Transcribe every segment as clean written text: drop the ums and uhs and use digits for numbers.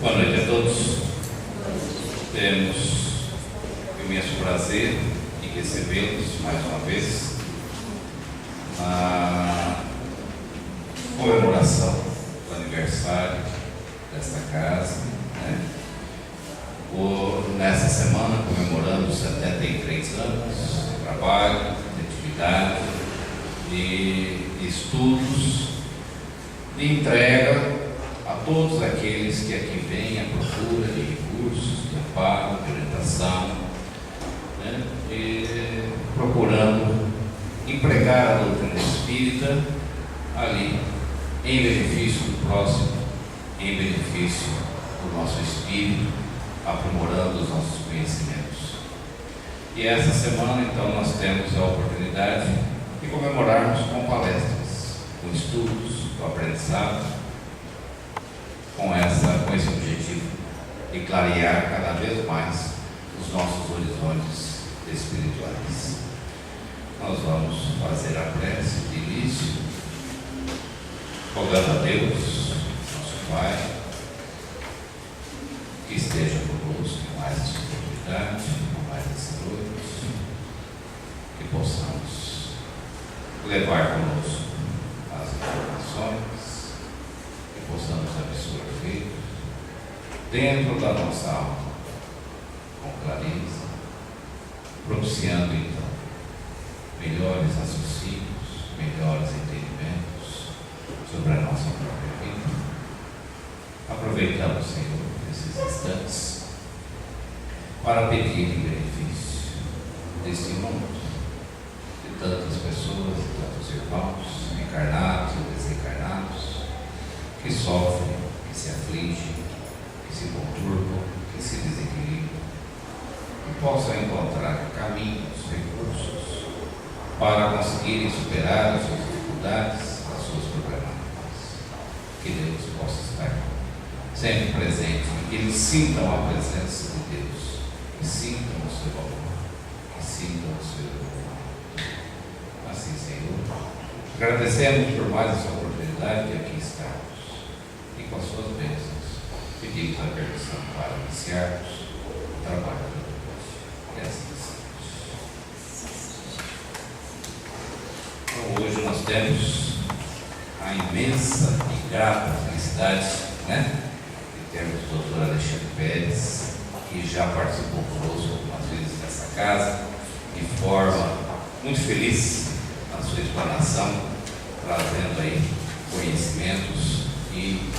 Boa noite a todos. Temos o imenso prazer em recebê-los mais uma vez na comemoração do aniversário desta casa, nessa semana comemorando 73 anos de trabalho, de atividade, de estudos, de entrega a todos aqueles que aqui vêm à procura de recursos, de amparo, de orientação, e procurando empregar a doutrina espírita ali em benefício do próximo, em benefício do nosso espírito, aprimorando os nossos conhecimentos. E essa semana, então, nós temos a oportunidade de comemorarmos com palestras, com estudos, com aprendizado, com esse objetivo de clarear cada vez mais os nossos horizontes espirituais. Nós vamos fazer a prece de início, rogando a Deus, nosso Pai, que esteja conosco em mais essa oportunidade, em mais essa noite, que possamos levar conosco as informações, que possamos absorver dentro da nossa alma com clareza, propiciando então melhores raciocínios, melhores entendimentos sobre a nossa própria vida. Aproveitamos, Senhor, esses instantes para pedir em benefício deste mundo, de tantas pessoas, de tantos irmãos, encarnados e desencarnados, que sofrem, que se afligem, que se conturbam, que se desequilibram, que possam encontrar caminhos, recursos para conseguirem superar as suas dificuldades, as suas problemáticas. Que Deus possa estar sempre presente, que eles sintam a presença de Deus, que sintam o seu amor, que sintam o seu amor. Assim, Senhor, agradecemos por mais essa oportunidade de aqui estarmos. E com as suas bênçãos, pedimos a permissão para iniciarmos o trabalho de hoje. E assim estamos. Então, hoje nós temos a imensa e grata felicidade, de termos o doutor Alexandre Pérez, que já participou conosco algumas vezes dessa casa, de forma muito feliz na sua explanação, trazendo aí conhecimentos e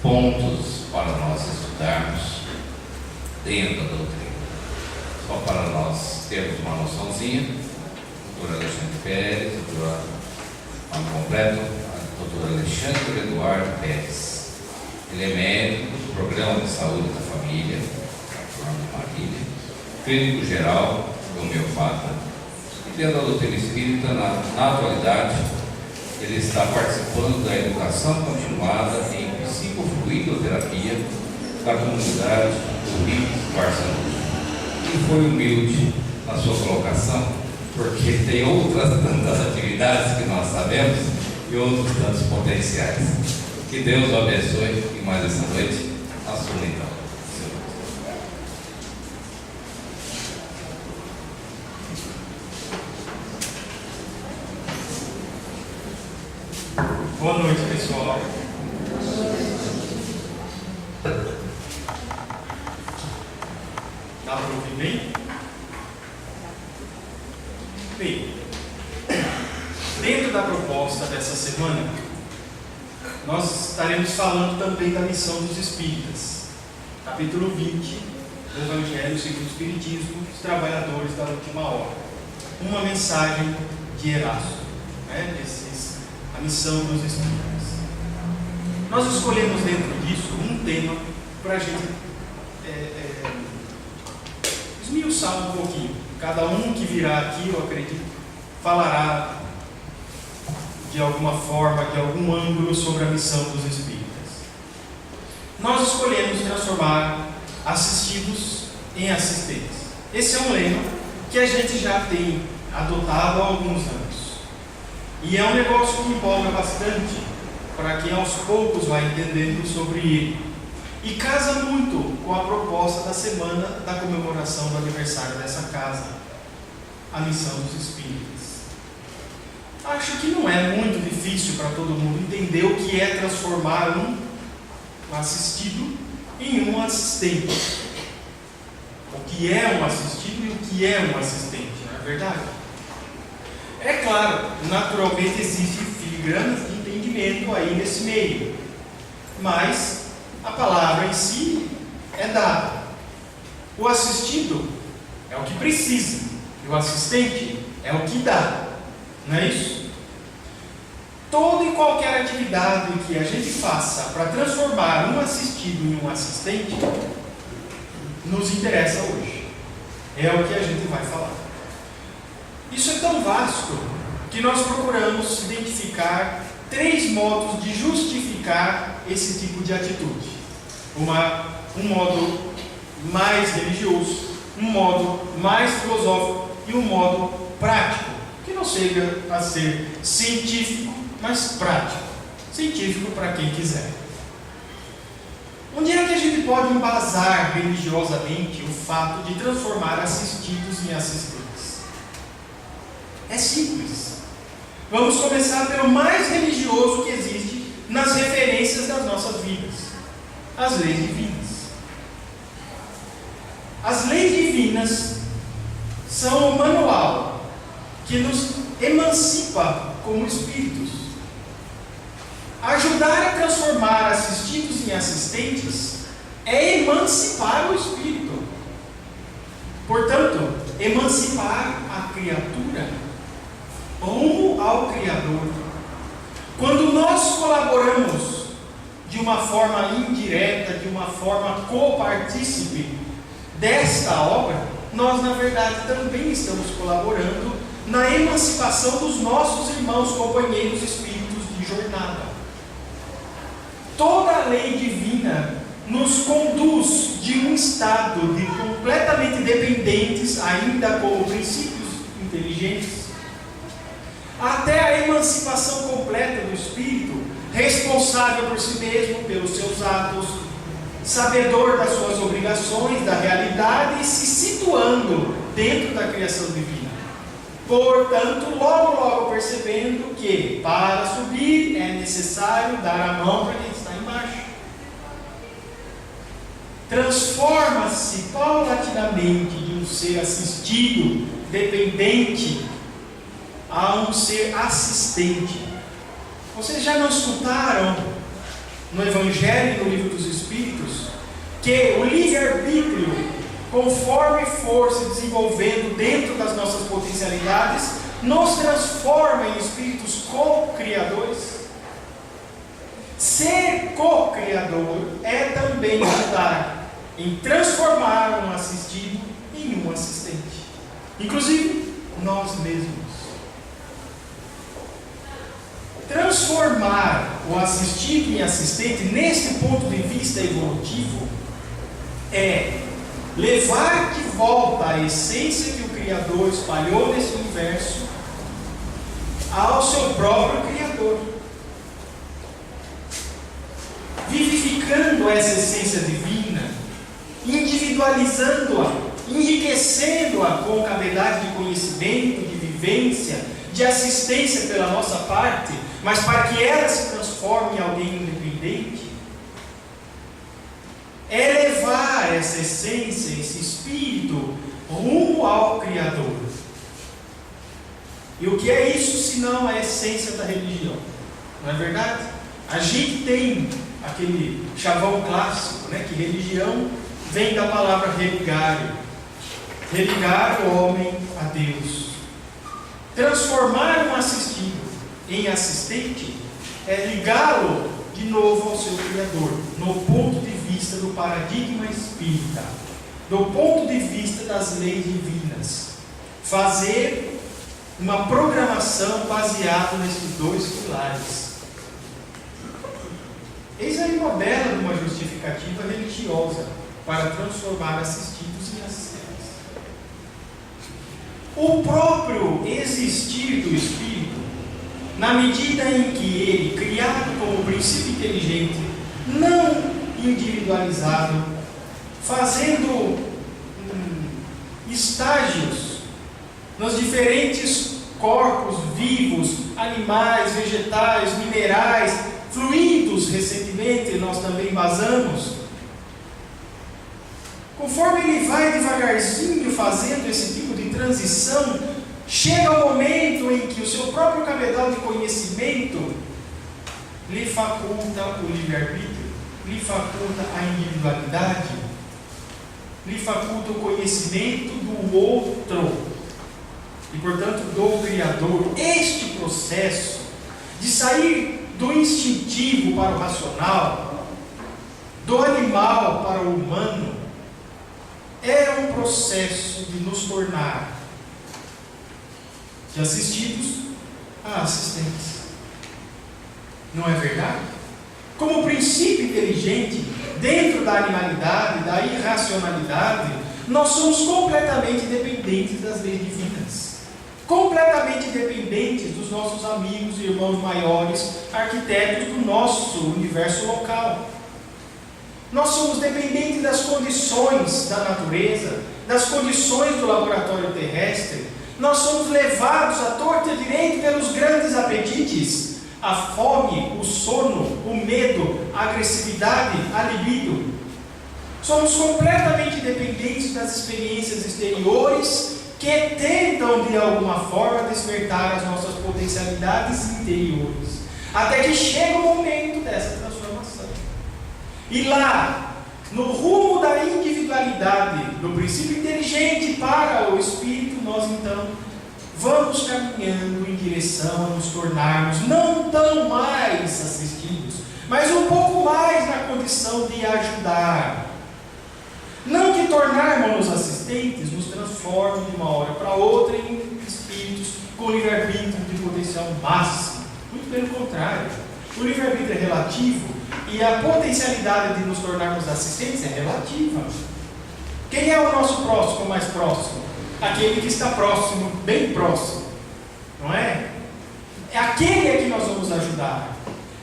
pontos para nós estudarmos dentro da doutrina. Só para nós termos uma noçãozinha, o doutor Alexandre Pérez, o doutor nome completo, o doutor Alexandre Eduardo Pérez. Ele é médico do Programa de Saúde da Família, da Marília, clínico geral, homeopata, e dentro da doutrina espírita, na atualidade, ele está participando da educação continuada em psicofluidoterapia da comunidade do Rio de Barcelona. E foi humilde na sua colocação, porque tem outras tantas atividades que nós sabemos e outros tantos potenciais. Que Deus o abençoe e mais essa noite, assuma então. Boa noite, pessoal. Dá para ouvir bem? Bem, dentro da proposta dessa semana, nós estaremos falando também da missão dos Espíritas, capítulo 20 do Evangelho segundo o Espiritismo, os trabalhadores da última hora. Uma mensagem de Erasto, a missão dos Espíritas. Nós escolhemos dentro disso um tema para a gente esmiuçar um pouquinho. Cada um que virá aqui, eu acredito, falará de alguma forma, de algum ângulo sobre a missão dos Espíritas. Nós escolhemos transformar assistidos em assistentes. Esse é um lema que a gente já tem adotado há alguns anos. E é um negócio que empolga bastante para quem aos poucos vai entendendo sobre ele. e casa muito com a proposta da semana da comemoração do aniversário dessa casa, a Missão dos Espíritas. Acho que não é muito difícil para todo mundo entender o que é transformar um assistido em um assistente. O que é um assistido e o que é um assistente, não é verdade? É claro, naturalmente existem filigranas de entendimento aí nesse meio, mas a palavra em si é dada. O assistido é o que precisa e o assistente é o que dá, não é isso? Toda e qualquer atividade que a gente faça para transformar um assistido em um assistente nos interessa hoje. É o que a gente vai falar. Isso é tão vasto que nós procuramos identificar 3 modos de justificar esse tipo de atitude. Um modo mais religioso, um modo mais filosófico e um modo prático, que não chega a ser científico, mas prático. Científico para quem quiser. Onde é que a gente pode embasar religiosamente o fato de transformar assistidos em assistentes? É simples. Vamos começar pelo mais religioso que existe nas referências das nossas vidas: as leis divinas. As leis divinas são o manual que nos emancipa como espíritos. Ajudar a transformar assistidos em assistentes é emancipar o espírito. Portanto, emancipar a criatura rumo ao Criador. Quando nós colaboramos de uma forma indireta, de uma forma copartícipe desta obra, nós na verdade também estamos colaborando na emancipação dos nossos irmãos, companheiros espíritos de jornada. Toda a lei divina nos conduz de um estado de completamente dependentes, ainda como princípios inteligentes, até a emancipação completa do espírito, responsável por si mesmo, pelos seus atos, sabedor das suas obrigações, da realidade e se situando dentro da criação divina. Portanto, logo percebendo que para subir é necessário dar a mão para quem está embaixo. Transforma-se paulatinamente de um ser assistido, dependente, a um ser assistente. Vocês já não escutaram no Evangelho e no Livro dos Espíritos que o livre-arbítrio, conforme for se desenvolvendo dentro das nossas potencialidades, nos transforma em espíritos co-criadores? Ser co-criador é também ajudar em transformar um assistido em um assistente, inclusive nós mesmos. Transformar o assistido em assistente, neste ponto de vista evolutivo, é levar de volta a essência que o Criador espalhou nesse universo ao seu próprio Criador, vivificando essa essência divina, individualizando-a, enriquecendo-a com cavidade de conhecimento, de vivência, de assistência pela nossa parte, mas para que ela se transforme em alguém independente, é levar essa essência, esse espírito, rumo ao Criador. E o que é isso senão a essência da religião? Não é verdade? A gente tem aquele chavão clássico, né, que religião vem da palavra religare. Religar o homem a Deus. Transformar um assistido em assistente é ligá-lo de novo ao seu Criador, no ponto de vista do paradigma espírita, do ponto de vista das leis divinas. Fazer uma programação baseada nesses 2 pilares. Eis aí uma bela uma justificativa religiosa para transformar assistidos em assistentes. O próprio existir do espírito, na medida em que ele, criado como princípio inteligente, não individualizado, fazendo estágios nos diferentes corpos vivos, animais, vegetais, minerais, fluidos. Recentemente nós também basamos. Conforme ele vai devagarzinho fazendo esse tipo de transição, chega o momento em que o seu próprio cabedal de conhecimento lhe faculta o livre-arbítrio, lhe faculta a individualidade, lhe faculta o conhecimento do outro e, portanto, do Criador. Este processo de sair do instintivo para o racional, do animal para o humano, é um processo de nos tornar de assistidos a assistentes. Não é verdade? Como princípio inteligente, dentro da animalidade, da irracionalidade, nós somos completamente dependentes das leis divinas. Completamente dependentes dos nossos amigos e irmãos maiores, arquitetos do nosso universo local. Nós somos dependentes das condições da natureza, das condições do laboratório terrestre. Nós somos levados à torta e direito pelos grandes apetites, a fome, o sono, o medo, a agressividade, a libido. Somos completamente dependentes das experiências exteriores que tentam de alguma forma despertar as nossas potencialidades interiores, até que chega o momento dessa transformação. E lá, no rumo da individualidade, do princípio inteligente para o espírito, nós então vamos caminhando em direção a nos tornarmos não tão mais assistidos, mas um pouco mais na condição de ajudar. Não que tornarmos-nos assistentes nos transforme de uma hora para outra em espíritos com livre-arbítrio de potencial máximo. Muito pelo contrário. O livre-arbítrio é relativo e a potencialidade de nos tornarmos assistentes é relativa. Quem é o nosso próximo mais próximo? Aquele que está próximo, bem próximo. Não é? É aquele a que nós vamos ajudar.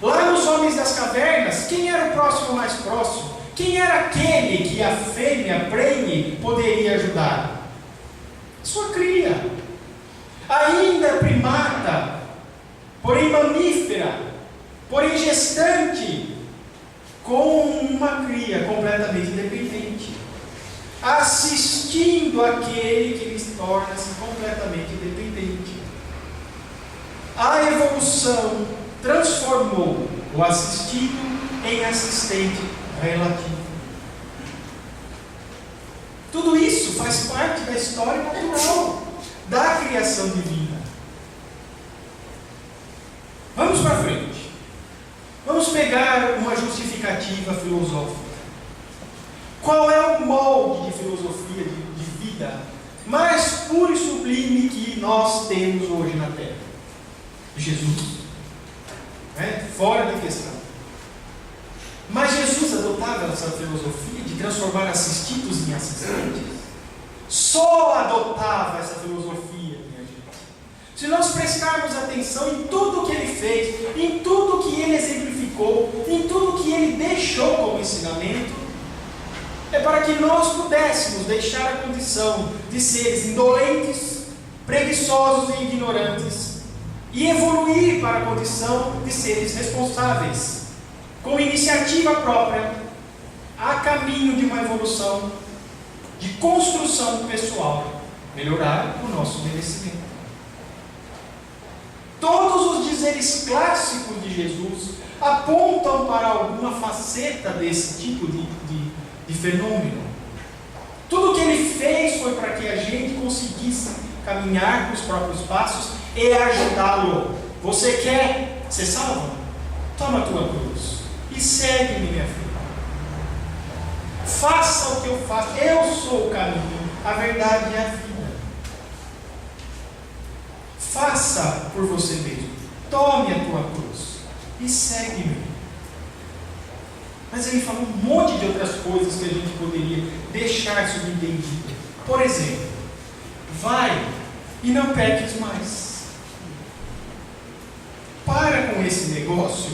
Lá nos homens das cavernas, quem era o próximo mais próximo? Quem era aquele que a fêmea prenhe poderia ajudar? Sua cria. Ainda primata, porém mamífera, porém gestante, com uma cria completamente dependente, assistindo aquele que lhes torna-se completamente dependente. A evolução transformou o assistido em assistente relativo. Tudo isso faz parte da história natural da criação divina. Vamos para frente. Vamos pegar uma justificativa filosófica. Qual é o molde de filosofia de vida mais puro e sublime que nós temos hoje na Terra? Jesus. Fora de questão. Mas Jesus adotava essa filosofia de transformar assistidos em assistentes? Só adotava essa filosofia, minha gente. Se nós prestarmos atenção em tudo que ele fez, em tudo que ele exemplificou, em tudo que ele deixou como ensinamento, é para que nós pudéssemos deixar a condição de seres indolentes, preguiçosos e ignorantes e evoluir para a condição de seres responsáveis, com iniciativa própria, a caminho de uma evolução, de construção pessoal, melhorar o nosso merecimento. Todos os dizeres clássicos de Jesus apontam para alguma faceta desse tipo de fenômeno. Tudo que ele fez foi para que a gente conseguisse caminhar com os próprios passos e ajudá-lo. Você quer ser salvo? Toma a tua cruz e segue-me, minha filha. Faça o que eu faço. Eu sou o caminho, a verdade e a vida. Faça por você mesmo. Tome a tua cruz e segue-me. Mas ele falou um monte de outras coisas que a gente poderia deixar subentendido. Por exemplo, vai e não peques mais. Para com esse negócio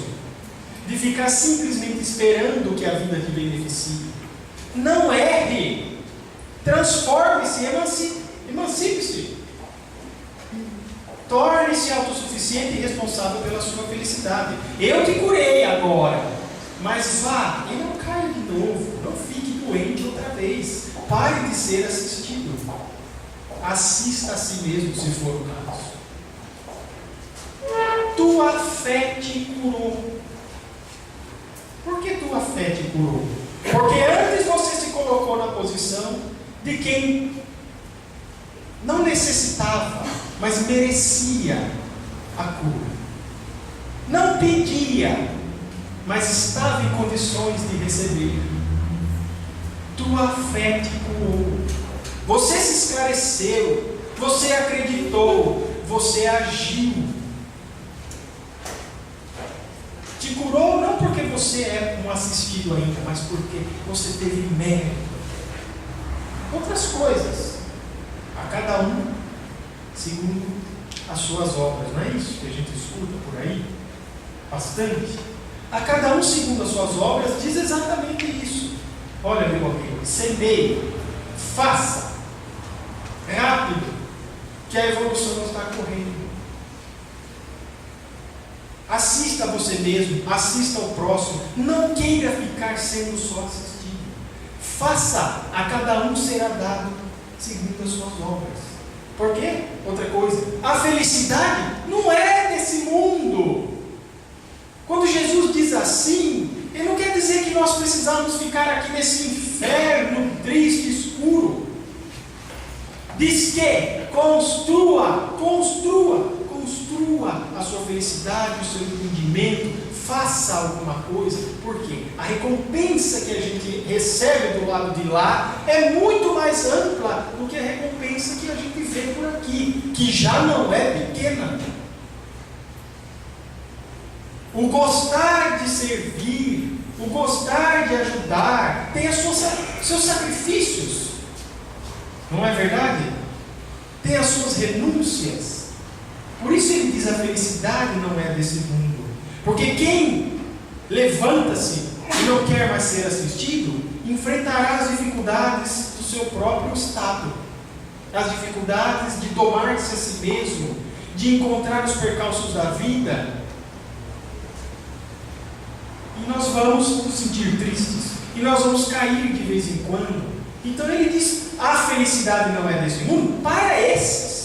de ficar simplesmente esperando que a vida te beneficie. Não erre. Transforme-se, emancipe-se. Torne-se autossuficiente e responsável pela sua felicidade. Eu te curei agora, mas vá e não caia de novo. Não fique doente outra vez. Pare de ser assistido. Assista a si mesmo, se for o caso. Tua fé te curou. Por que tua fé te curou? Porque antes você se colocou na posição de quem não necessitava, mas merecia a cura. Não pedia, mas estava em condições de receber. Tua fé te curou. Você se esclareceu, você acreditou, você agiu. Te curou não porque você é um assistido ainda, mas porque você teve mérito. Outras coisas, a cada um segundo as suas obras, não é isso que a gente escuta por aí? Bastante. A cada um segundo as suas obras diz exatamente isso. Olha, meu amigo, semeie, faça, rápido, que a evolução não está correndo. Assista a você mesmo, assista ao próximo, não queira ficar sendo só assistido. Faça, a cada um será dado segundo as suas obras. Por quê? Outra coisa, a felicidade não é desse mundo. Quando Jesus diz assim, ele não quer dizer que nós precisamos ficar aqui nesse inferno triste, escuro. Diz que construa a sua felicidade, o seu entendimento, faça alguma coisa. Por quê? A recompensa que a gente recebe do lado de lá é muito mais ampla do que a recompensa que a gente vê por aqui, que já não é pequena. O gostar de servir, o gostar de ajudar, tem seus sacrifícios, não é verdade? Tem as suas renúncias. Por isso ele diz: a felicidade não é desse mundo. Porque quem levanta-se e não quer mais ser assistido, enfrentará as dificuldades do seu próprio estado, as dificuldades de domar-se a si mesmo, de encontrar os percalços da vida. E nós vamos nos sentir tristes, e nós vamos cair de vez em quando. Então ele diz: a felicidade não é desse mundo para esses.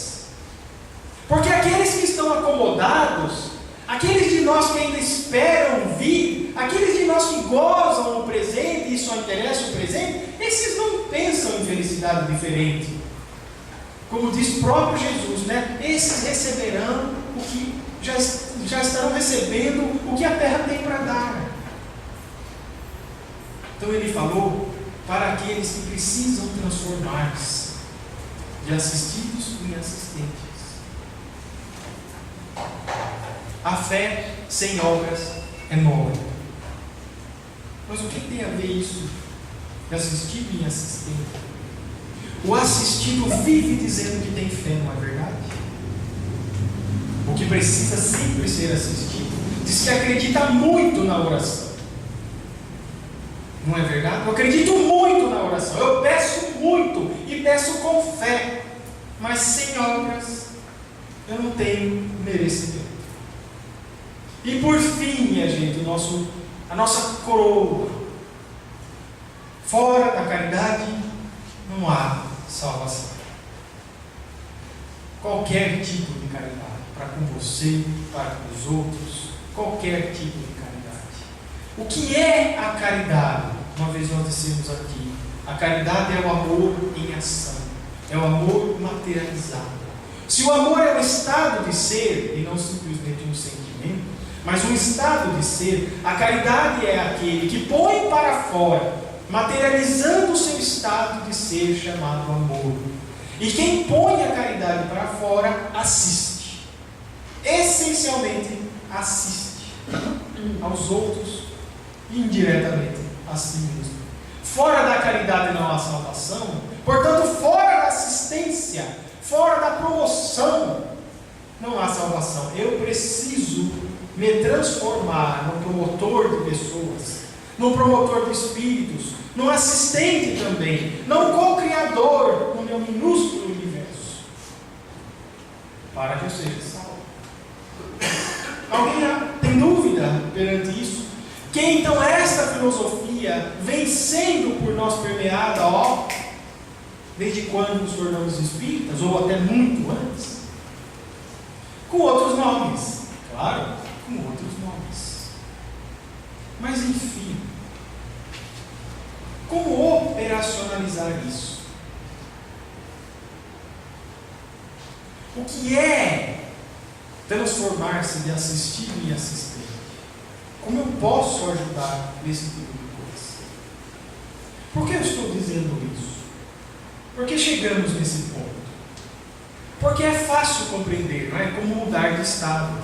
Porque aqueles que estão acomodados, aqueles de nós que ainda esperam vir, aqueles de nós que gozam o presente e só interessa o presente, esses não pensam em felicidade diferente. Como diz o próprio Jesus, né? Esses receberão o que já estarão recebendo o que a terra tem para dar. Então ele falou para aqueles que precisam transformar-se de assistidos em assistentes. A fé sem obras é morta. Mas o que tem a ver isso de assistido em assistente? O assistido vive dizendo que tem fé, não é verdade? O que precisa sempre ser assistido diz que acredita muito na oração. Não é verdade? Eu acredito muito na oração, eu peço muito e peço com fé, mas sem obras eu não tenho merecimento. E por fim, minha gente, a nossa coroa. Fora da caridade não há salvação. Qualquer tipo de caridade, para com você, para com os outros, qualquer tipo de caridade. O que é a caridade? Uma vez nós dissemos aqui, a caridade é o amor em ação, é o amor materializado. Se o amor é um estado de ser, e não simplesmente um sentimento, mas um estado de ser, a caridade é aquele que põe para fora, materializando o seu estado de ser chamado amor. E quem põe a caridade para fora, assiste. Essencialmente, assiste aos outros e indiretamente a si mesmo. Fora da caridade não há salvação, portanto, fora da assistência, fora da promoção, não há salvação. Eu preciso me transformar num promotor de pessoas, num promotor de espíritos, num assistente também, num co-criador no meu minúsculo universo, para que eu seja salvo. Alguém tem dúvida perante isso? Que então esta filosofia vem sendo por nós permeada, desde quando nos tornamos espíritas, ou até muito antes, com outros nomes, claro, com outros nomes. Mas enfim, como operacionalizar isso? O que é transformar-se de assistido em assistente? Como eu posso ajudar nesse tipo de coisa? Por que eu estou dizendo isso? Por que chegamos nesse ponto? Porque é fácil compreender, não é? Como mudar de estado.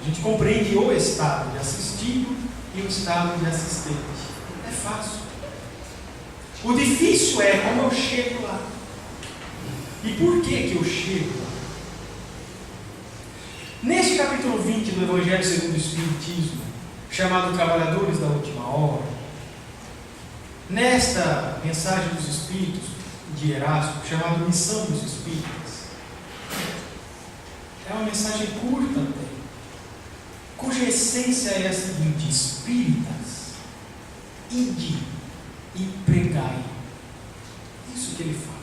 A gente compreende o estado de assistido e o estado de assistente. É fácil. O difícil é como eu chego lá. E por que eu chego lá? Neste capítulo 20 do Evangelho segundo o Espiritismo, chamado Trabalhadores da Última Hora, nesta mensagem dos Espíritos de Erasto, chamada Missão dos Espíritas, é uma mensagem curta até, cuja essência é a seguinte: espíritas, ide e pregai. Isso que ele fala.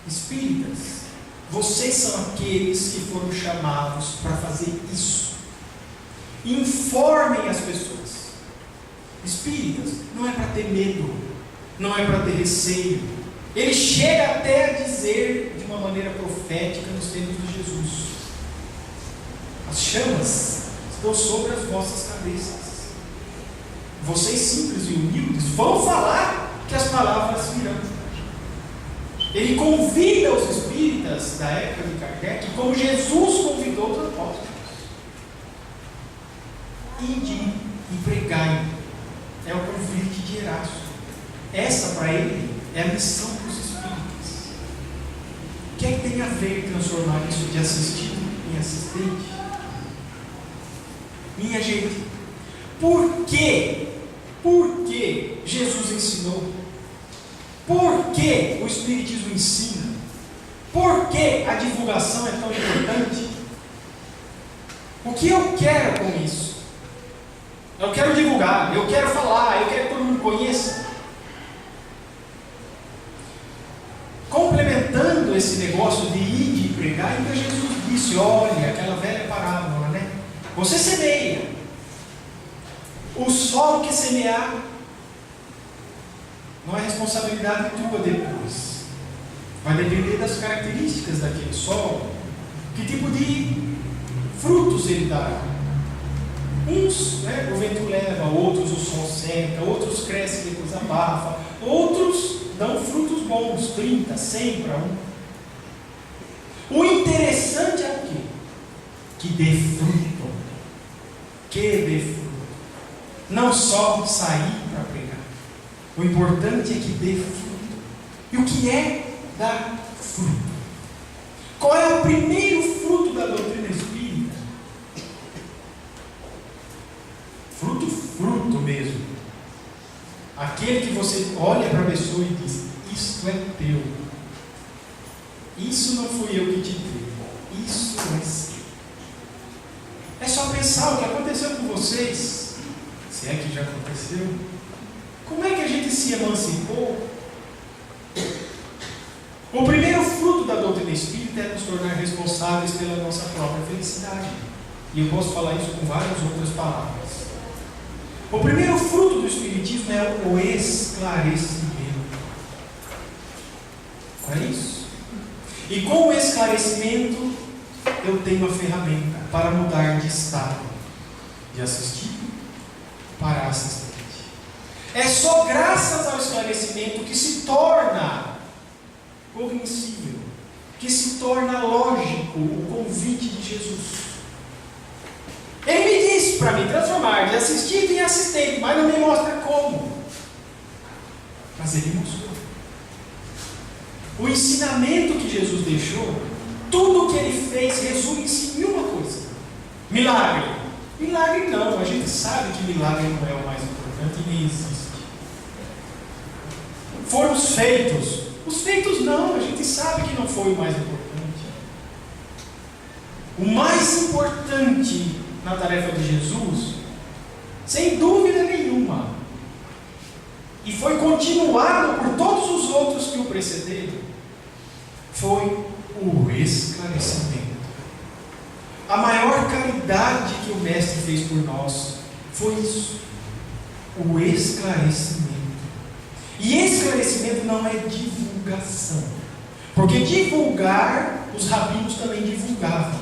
Espíritas, vocês são aqueles que foram chamados para fazer isso. Informem as pessoas. Espíritas, não é para ter medo, não é para ter receio. Ele chega até a dizer de uma maneira profética nos tempos de Jesus: as chamas estão sobre as vossas cabeças. Vocês simples e humildes vão falar que as palavras virão. Ele convida os espíritas da época de Kardec, como Jesus convidou os apóstolos: ide e pregai. É o convite de Erasto. Essa para ele é a missão dos espíritas. O que é que tem a ver transformar isso de assistido em assistente? Minha gente, por que Jesus ensinou? Por que o Espiritismo ensina? Por que a divulgação é tão importante? O que eu quero com isso? Eu quero divulgar, eu quero falar, eu quero que todo mundo conheça. Complementando esse negócio de ir e pregar, então Jesus disse: olha, aquela velha parábola, né? Você semeia. O solo que semear não é responsabilidade tua depois. Vai depender das características daquele solo, que tipo de frutos ele dará. Uns, o vento leva, outros o sol seca, outros crescem e depois abafa, outros dão frutos bons, 30, 100 para um. O interessante é o quê? Que dê fruto. Que dê fruto. Não só sair para pregar. O importante é que dê fruto. E o que é dar fruto? Qual é o primeiro fruto da doutrina espírita? Fruto mesmo. Aquele que você olha para a pessoa e diz: isto é teu. Isso não fui eu que te dei. Isso é seu. É só pensar o que aconteceu com vocês. Se é que já aconteceu. Como é que a gente se emancipou? O primeiro fruto da doutrina espírita é nos tornar responsáveis pela nossa própria felicidade. E eu posso falar isso com várias outras palavras. O primeiro fruto do Espiritismo é o esclarecimento. Não é isso? E com o esclarecimento, eu tenho a ferramenta para mudar de estado, de assistido para assistente. É só graças ao esclarecimento que se torna cognoscível, que se torna lógico o convite de Jesus. Ele me disse para me transformar de assistido em assistente, mas não me mostra como. Mas ele mostrou. O ensinamento que Jesus deixou, tudo o que ele fez resume-se em uma coisa: milagre. Milagre não, a gente sabe que milagre não é o mais importante e nem existe. Foram os feitos. Os feitos não, a gente sabe que não foi o mais importante. O mais importante na tarefa de Jesus, sem dúvida nenhuma, e foi continuado por todos os outros que o precederam, foi o esclarecimento. A maior caridade que o Mestre fez por nós foi isso, o esclarecimento. E esclarecimento não é divulgação, porque divulgar, os rabinos também divulgavam.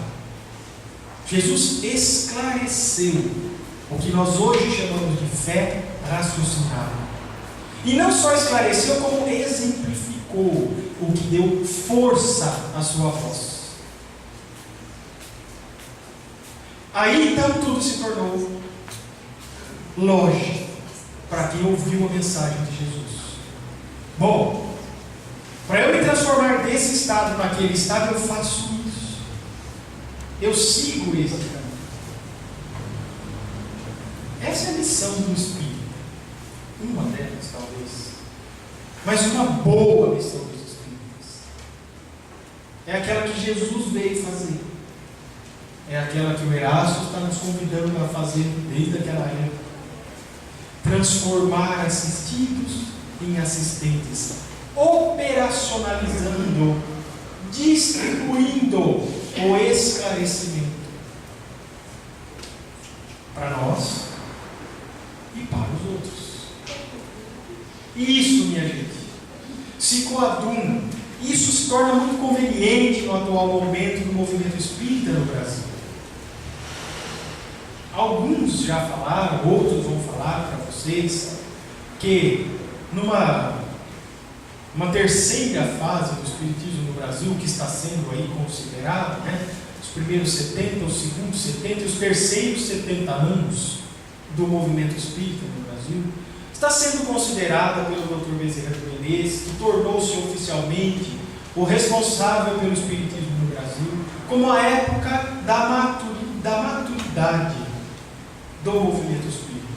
Jesus esclareceu o que nós hoje chamamos de fé raciocinada. E não só esclareceu, como exemplificou, o que deu força à sua voz. Aí então tudo se tornou lógico para quem ouviu a mensagem de Jesus. Bom, para eu me transformar desse estado para aquele estado, eu faço isso. Eu sigo esse caminho. Essa é a missão do Espírito. Uma delas, talvez. Mas uma boa missão dos Espíritos. É aquela que Jesus veio fazer. É aquela que o Erasto está nos convidando a fazer desde aquela época. Transformar assistidos em assistentes. Operacionalizando, distribuindo o esclarecimento. Para nós e para os outros. Isso, minha gente, se coaduna. Isso se torna muito conveniente no atual momento do movimento espírita no Brasil. Alguns já falaram, outros vão falar para vocês, que numa terceira fase do espiritismo no Brasil, que está sendo aí considerado, os primeiros 70, os segundos 70 e os terceiros 70 anos do movimento espírita no Brasil, está sendo considerada pelo Dr. Bezerra de Menezes, que tornou-se oficialmente o responsável pelo espiritismo no Brasil, como a época da maturidade do movimento espírita.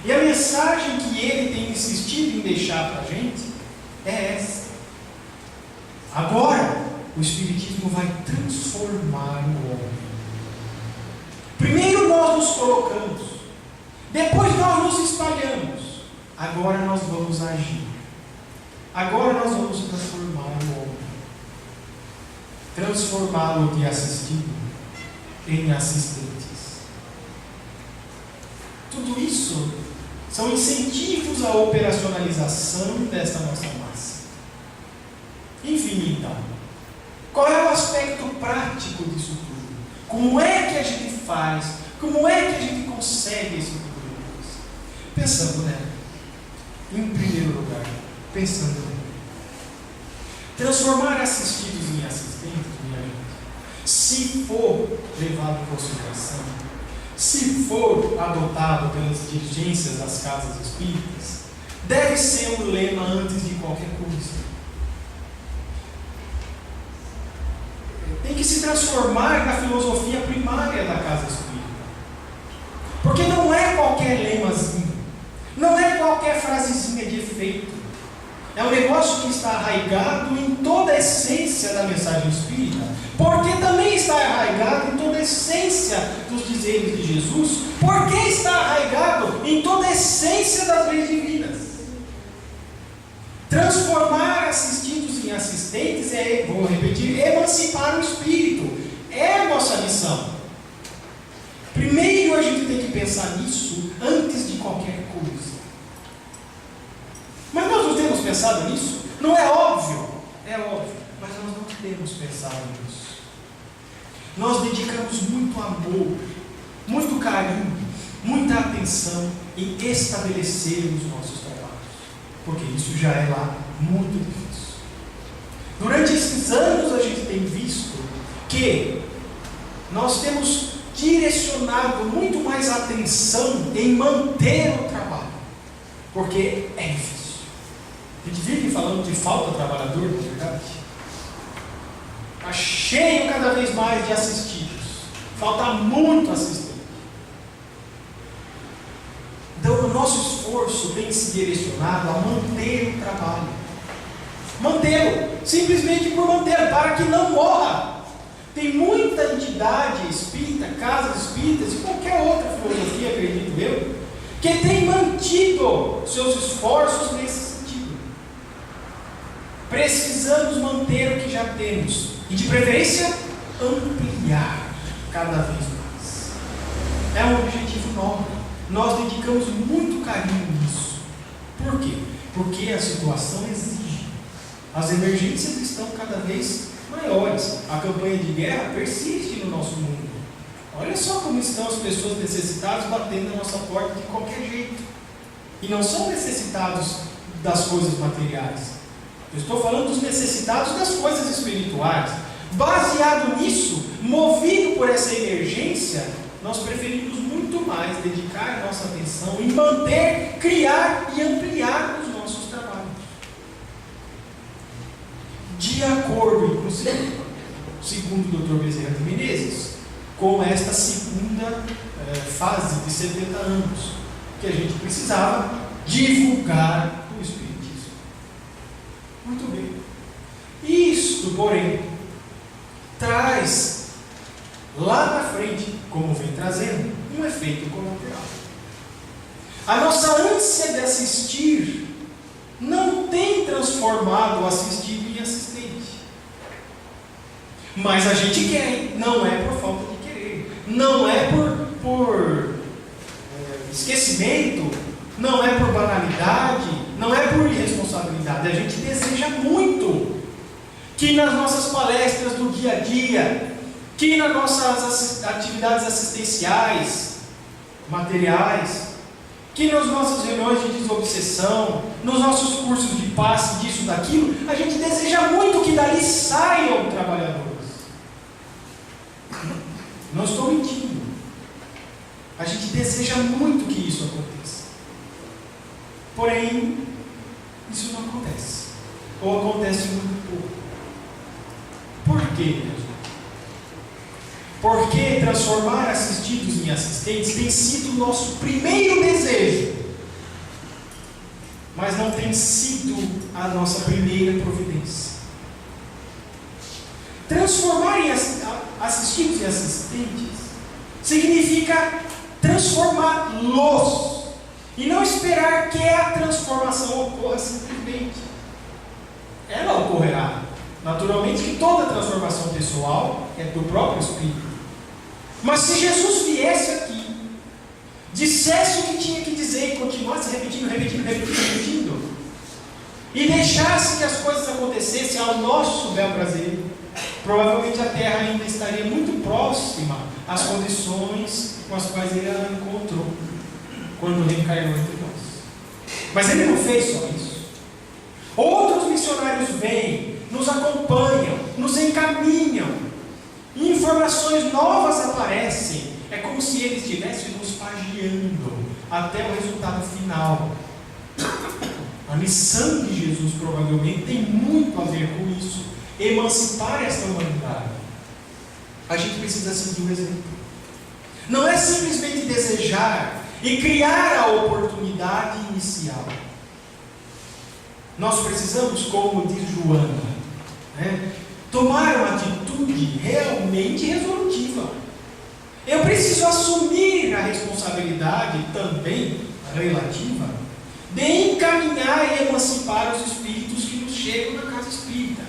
E a mensagem que ele tem insistido em deixar para a gente é essa. Agora, o espiritismo vai transformar o homem. Primeiro nós nos colocamos, depois nós nos espalhamos. Agora nós vamos agir. Agora nós vamos transformar o homem. Transformá-lo de assistido em assistentes. Tudo isso são incentivos à operacionalização desta nossa massa. Enfim, então, qual é o aspecto prático disso tudo? Como é que a gente faz? Como é que a gente consegue esse tipo de coisa? Pensando nela. Em primeiro lugar, pensando nela. Transformar assistidos em assistentes, minha gente, se for levado em consideração, se for adotado pelas dirigências das casas espíritas, deve ser o lema antes de qualquer coisa. Tem que se transformar na filosofia primária da casa espírita. Porque não é qualquer lemazinho, não é qualquer frasezinha de efeito. É um negócio que está arraigado em toda a essência da mensagem espírita, porque também está arraigado em toda a essência dos dizeres de Jesus, porque está arraigado em toda a essência das leis divinas. Transformar assistidos em assistentes é, vou repetir, emancipar o espírito. É a nossa missão. Primeiro a gente tem que pensar nisso antes de qualquer coisa. Mas nós não temos pensado nisso? Não é óbvio? É óbvio, mas nós não temos pensado nisso. Nós dedicamos muito amor, muito carinho, muita atenção em estabelecer os nossos trabalhos, porque isso já é lá muito difícil. Durante esses anos a gente tem visto que nós temos direcionado muito mais atenção em manter o trabalho, porque é difícil. A gente vive falando de falta de trabalhador, não é verdade? Está cheio cada vez mais de assistidos. Falta muito assistente. nosso esforço tem se direcionado a manter o trabalho. Mantê-lo, simplesmente por mantê-lo, para que não morra. Tem muita entidade espírita, casas espíritas e qualquer outra filosofia, acredito eu, que tem mantido seus esforços nesse sentido. Precisamos manter o que já temos e, de preferência, ampliar cada vez mais. É um objetivo nobre. Nós dedicamos muito carinho nisso. Por quê? Porque a situação exige. As emergências estão cada vez maiores. A campanha de guerra persiste no nosso mundo. Olha só como estão as pessoas necessitadas batendo na nossa porta de qualquer jeito. E não são necessitados das coisas materiais. Eu estou falando dos necessitados das coisas espirituais. Baseado nisso, movido por essa emergência, nós preferimos muito mais dedicar nossa atenção em manter, criar e ampliar os nossos trabalhos. De acordo, inclusive, segundo o Dr. Bezerra de Menezes, com esta segunda fase de 70 anos, que a gente precisava divulgar o Espiritismo. Muito bem. Isto, porém, traz lá na frente, como vem trazendo, um efeito colateral. A nossa ânsia de assistir não tem transformado o assistido em assistente. Mas a gente quer, não é por falta de querer, não é por esquecimento, não é por banalidade, não é por irresponsabilidade. A gente deseja muito que nas nossas palestras do dia a dia, que nas nossas atividades assistenciais, materiais, que nas nossas reuniões de desobsessão, nos nossos cursos de passe, disso, daquilo, a gente deseja muito que dali saiam trabalhadores. Não estou mentindo. A gente deseja muito que isso aconteça. Porém, isso não acontece. Ou acontece muito pouco. Por quê, meus irmãos? Porque transformar assistidos em assistentes tem sido o nosso primeiro desejo, mas não tem sido a nossa primeira providência. Transformar em assistidos em assistentes significa transformá-los e não esperar que a transformação ocorra simplesmente. Ela ocorrerá. Naturalmente que toda transformação pessoal é do próprio Espírito. Mas se Jesus viesse aqui, dissesse o que tinha que dizer e continuasse repetindo, e deixasse que as coisas acontecessem ao nosso bel prazer, provavelmente a Terra ainda estaria muito próxima às condições com as quais ele a encontrou quando reencarnou entre nós. Mas ele não fez só isso. Outros missionários vêm, nos acompanham, nos encaminham, e informações novas aparecem. É como se eles estivessem nos pagiando até o resultado final. A missão de Jesus provavelmente tem muito a ver com isso, emancipar esta humanidade. A gente precisa seguir o exemplo. Não é simplesmente desejar e criar a oportunidade inicial. Nós precisamos, como diz Joana, tomar uma atitude realmente resolutiva. Eu preciso assumir a responsabilidade também relativa de encaminhar e emancipar os espíritos que nos chegam na casa espírita.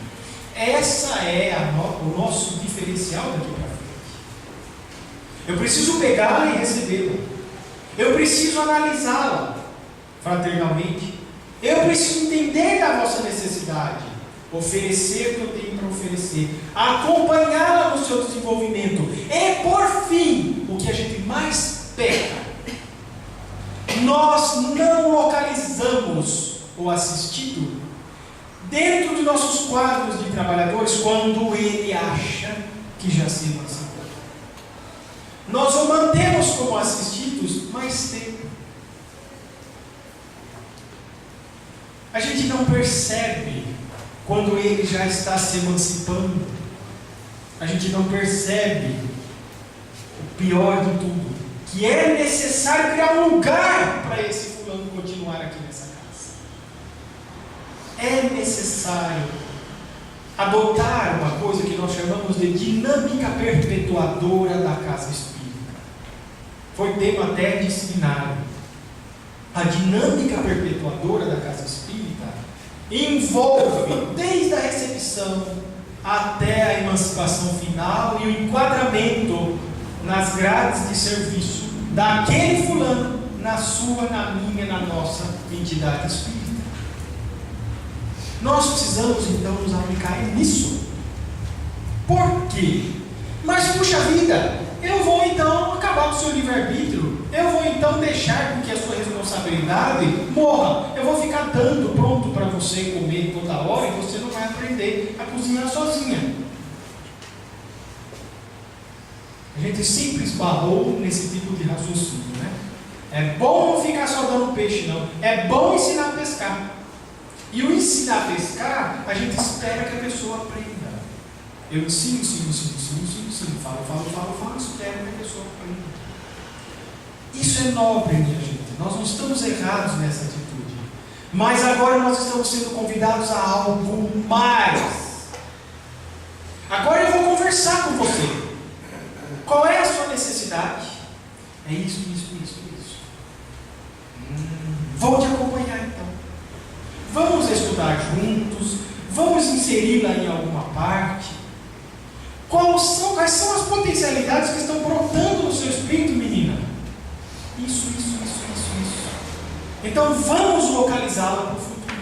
Essa é o nosso diferencial daqui para frente. Eu preciso pegá-la e recebê-la. Eu preciso analisá-la fraternalmente. Eu preciso entender da vossa necessidade, oferecer o que eu tenho para oferecer, acompanhá-la no seu desenvolvimento. E por fim, o que a gente mais peca, nós não localizamos o assistido dentro de nossos quadros de trabalhadores quando ele acha que já se emancipou. Nós o mantemos como assistidos mais tempo. A gente não percebe quando ele já está se emancipando. A gente não percebe o pior de tudo, que é necessário criar um lugar para esse fulano continuar aqui nessa casa. É necessário adotar uma coisa que nós chamamos de dinâmica perpetuadora da casa espírita. Foi tema até de seminário. A dinâmica perpetuadora da casa espírita envolve desde a recepção até a emancipação final e o enquadramento nas grades de serviço daquele fulano na sua, na minha, na nossa entidade espírita. Nós precisamos então nos aplicar nisso. Por quê? Mas puxa vida, eu vou então acabar com o seu livre-arbítrio, eu vou então deixar com que a sua responsabilidade morra, eu vou ficar dando pronto para você comer toda hora e você não vai aprender a cozinhar sozinha. A gente sempre esbarrou nesse tipo de raciocínio, né? É bom não ficar só dando peixe, não. É bom ensinar a pescar. E o ensinar a pescar, a gente espera que a pessoa aprenda. Eu ensino, falo, espero que a pessoa aprenda. Isso é nobre, minha gente. Nós não estamos errados nessa atitude. Mas agora nós estamos sendo convidados a algo mais. Agora eu vou conversar com você. Qual é a sua necessidade? É isso. Vou te acompanhar então. Vamos estudar juntos. Vamos inseri-la em alguma parte. Quais são as potencialidades que estão brotando no seu espírito, menina? Isso. Então vamos localizá-la para o futuro.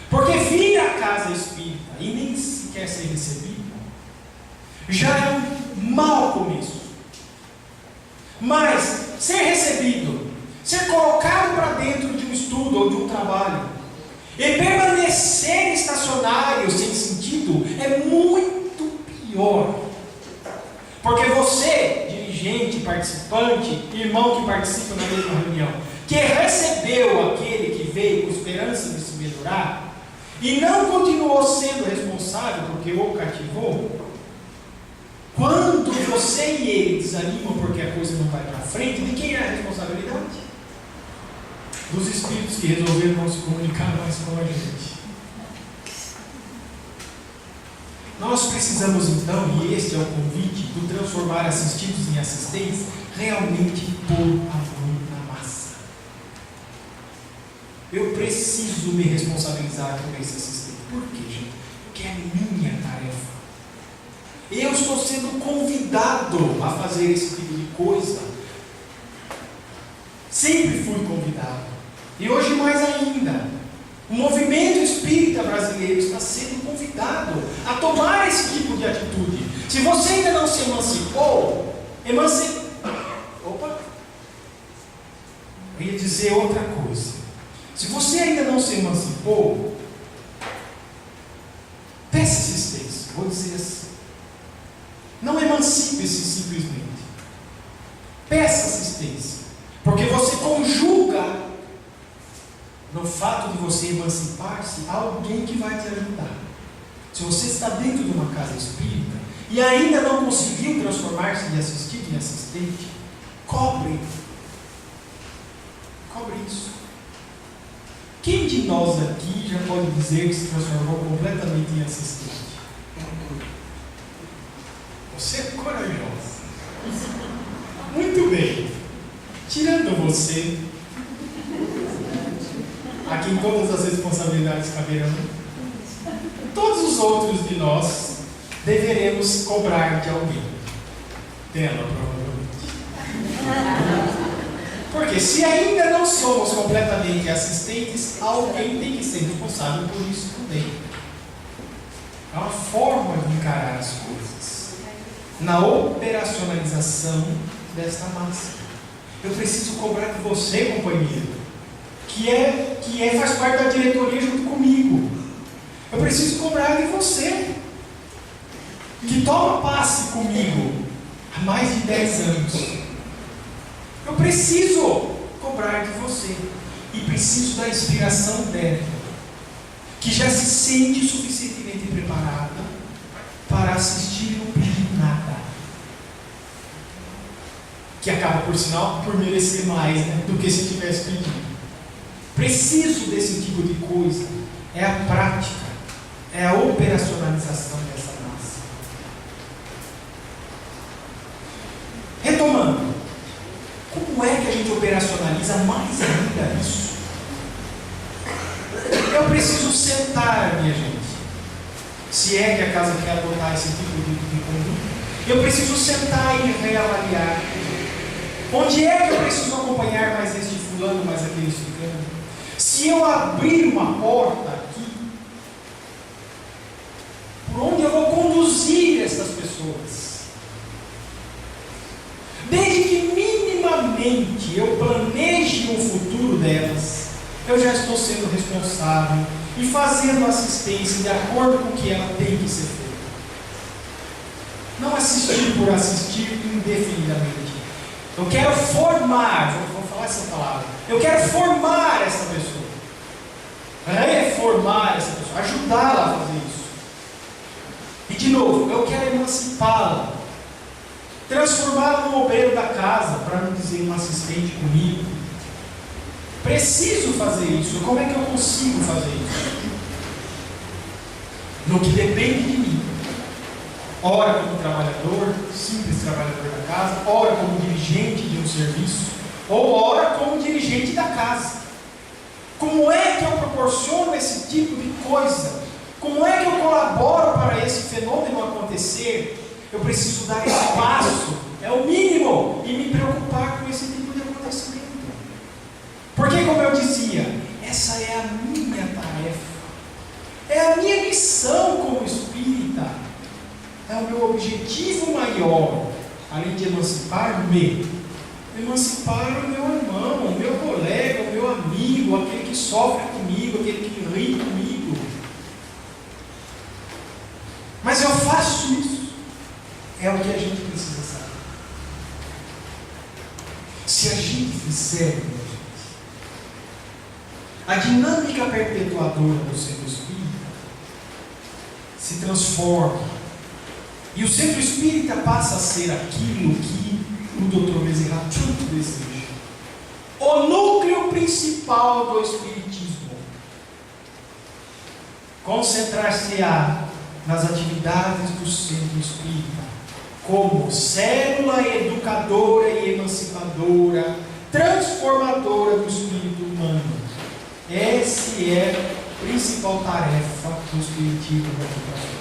Porque vir à casa espírita e nem sequer ser recebido já é um mau começo. Mas ser recebido, ser colocado para dentro de um estudo ou de um trabalho e permanecer estacionário sem sentido é muito pior. Porque você, dirigente, participante, irmão que participa na mesma reunião, que recebeu aquele que veio com esperança de se melhorar e não continuou sendo responsável porque o cativou, quando você e ele desanimam porque a coisa não vai para frente, de quem é a responsabilidade? Dos espíritos que resolveram não se comunicar mais com a gente. Nós precisamos então, e este é o convite, do transformar assistidos em assistentes, realmente pôr a mão na massa. Eu preciso me responsabilizar por esse assistente. Por quê, gente? Porque é minha tarefa. Eu estou sendo convidado a fazer esse tipo de coisa. Sempre fui convidado. E hoje mais ainda. O movimento espírita brasileiro está sendo convidado a tomar esse tipo de atitude. Se você ainda não se emancipou, Opa! Eu ia dizer outra coisa. Se você ainda não se emancipou, peça assistência. Vou dizer assim. Não emancipe-se simplesmente. Peça assistência. Porque você conjuga no fato de você emancipar-se alguém que vai te ajudar. Se você está dentro de uma casa espírita e ainda não conseguiu transformar-se de assistido em assistente, cobre isso. Quem de nós aqui já pode dizer que se transformou completamente em assistente? Você é corajosa. Muito bem. Tirando você, a quem todas as responsabilidades caberão, todos os outros de nós deveremos cobrar de alguém. Dela, provavelmente. Porque se ainda não somos completamente assistentes, alguém tem que ser responsável por isso também. É uma forma de encarar as coisas. Na operacionalização desta massa. Eu preciso cobrar de você, companheiro, que faz parte da diretoria junto comigo. Eu preciso cobrar de você, que toma passe comigo há mais de 10 anos. Eu preciso cobrar de você. E preciso da inspiração dela, que já se sente suficientemente preparada para assistir e não pedir nada. Que acaba, por sinal, por merecer mais, né, do que se tivesse pedido. Preciso desse tipo de coisa. É a prática, é a operacionalização dessa massa. Retomando, como é que a gente operacionaliza mais ainda isso? Eu preciso sentar, minha gente. Se é que a casa quer adotar esse tipo de conduta, eu preciso sentar e reavaliar. Onde é que eu preciso acompanhar mais este fulano, mais aquele ciclano? Se eu abrir uma porta aqui, por onde eu vou conduzir essas pessoas? Desde que minimamente eu planeje o futuro delas, eu já estou sendo responsável e fazendo assistência de acordo com o que ela tem que ser feita. Não assistir por assistir indefinidamente. Eu quero formar, vou falar essa palavra, eu quero formar essa pessoa. Reformar essa pessoa, ajudá-la a fazer isso. E de novo, eu quero emancipá-la, transformá-la num obreiro da casa, para não dizer um assistente comigo. Preciso fazer isso. Como é que eu consigo fazer isso? No que depende de mim. Ora como trabalhador, simples trabalhador da casa, ora como dirigente de um serviço, ou ora como dirigente da casa. Como é que eu proporciono esse tipo de coisa? Como é que eu colaboro para esse fenômeno acontecer? Eu preciso dar espaço, é o mínimo, e me preocupar com esse tipo de acontecimento. Porque, como eu dizia, essa é a minha tarefa, é a minha missão como espírita, é o meu objetivo maior, além de emancipar-me, emancipar o meu irmão, o meu colega, o meu amigo, aquele que sofre comigo, aquele que ri comigo. Mas eu faço isso. É o que a gente precisa saber. Se a gente fizer, minha gente, a dinâmica perpetuadora do centro espírita se transforma. E o centro espírita passa a ser aquilo que o Dr. Bezerra tanto deseja. O núcleo principal do espiritismo. Concentrar-se-á nas atividades do centro espírita, como célula educadora e emancipadora, transformadora do espírito humano. Essa é a principal tarefa do espiritismo daqui para frente.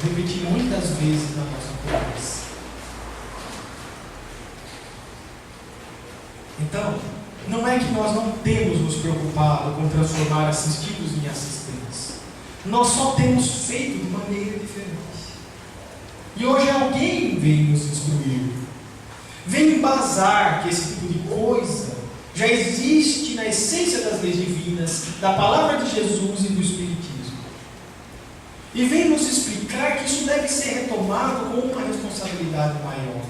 Repeti muitas vezes na nossa conversa. Então, não é que nós não temos nos preocupado com transformar assistidos em assistentes. Nós só temos feito de maneira diferente. E hoje alguém vem nos instruir, vem embasar que esse tipo de coisa já existe na essência das leis divinas, da palavra de Jesus e do Espiritismo. E vem nos explicar que isso deve ser retomado com uma responsabilidade maior.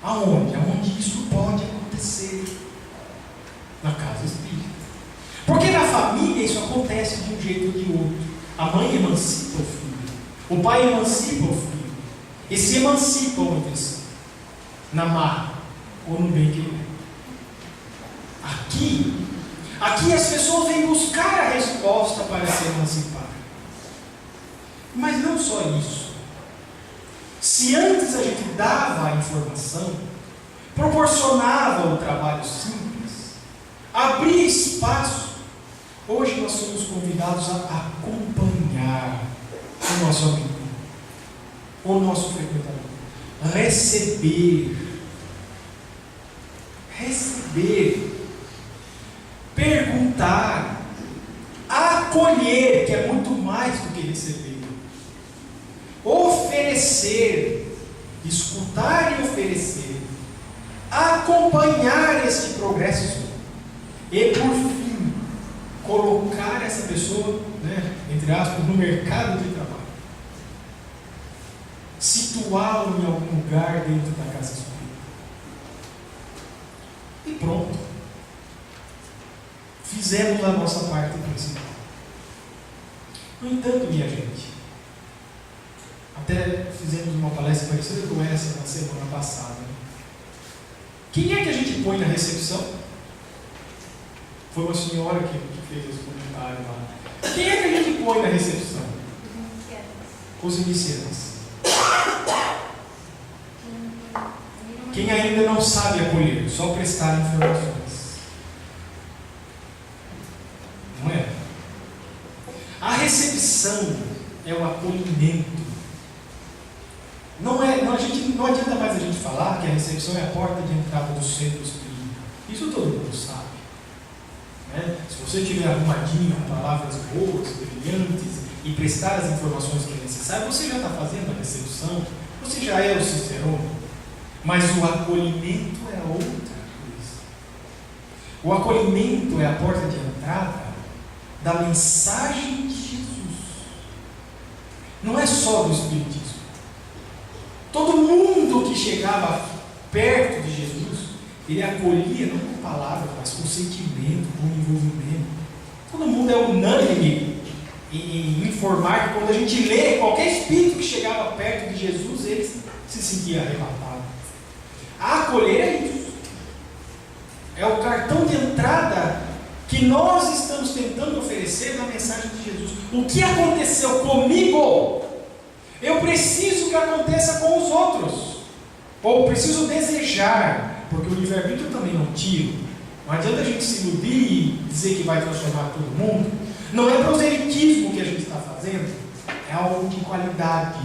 Aonde? Aonde isso pode acontecer? Na casa espírita. Porque na família isso acontece de um jeito ou de outro. A mãe emancipa o filho. O pai emancipa o filho. E se emancipam entre si. Na má ou no bem querer. Aqui as pessoas vêm buscar a resposta para se emancipar. Mas não só isso. Se antes a gente dava a informação, proporcionava o trabalho simples, abria espaço, hoje nós somos convidados a acompanhar o nosso amigo, o nosso frequentador, receber, perguntar, acolher, que é muito mais do que receber, oferecer, escutar e oferecer, acompanhar este progresso e, por fim, colocar essa pessoa, entre aspas, no mercado de trabalho, situá-lo em algum lugar dentro da casa espírita. E pronto. Fizemos a nossa parte principal. No entanto, minha gente, até fizemos uma palestra parecida com essa na semana passada. Quem é que a gente põe na recepção? Foi uma senhora que fez esse comentário lá. Quem é que a gente põe na recepção? Os iniciantes. Quem ainda não sabe acolher, só prestar informações. Não é? A recepção é o acolhimento. Não adianta mais a gente falar que a recepção é a porta de entrada do centro espírita. Isso todo mundo sabe. Né? Se você estiver arrumadinho, com palavras boas, brilhantes, e prestar as informações que é necessário, você já está fazendo a recepção, você já é o cicerone. Mas o acolhimento é outra coisa. O acolhimento é a porta de entrada da mensagem de Jesus. Não é só do Espiritismo. Todo mundo que chegava perto de Jesus, ele acolhia não com palavras, mas com sentimento, com envolvimento. Todo mundo é unânime em informar que quando a gente lê, qualquer espírito que chegava perto de Jesus, ele se sentia arrebatado. A acolher é isso. É o cartão de entrada que nós estamos tentando oferecer na mensagem de Jesus. O que aconteceu comigo, eu preciso que aconteça com os outros. Ou preciso desejar, porque o livre-arbítrio também não tiro. Não adianta a gente se iludir e dizer que vai transformar todo mundo. Não é proselitismo que a gente está fazendo, é algo de qualidade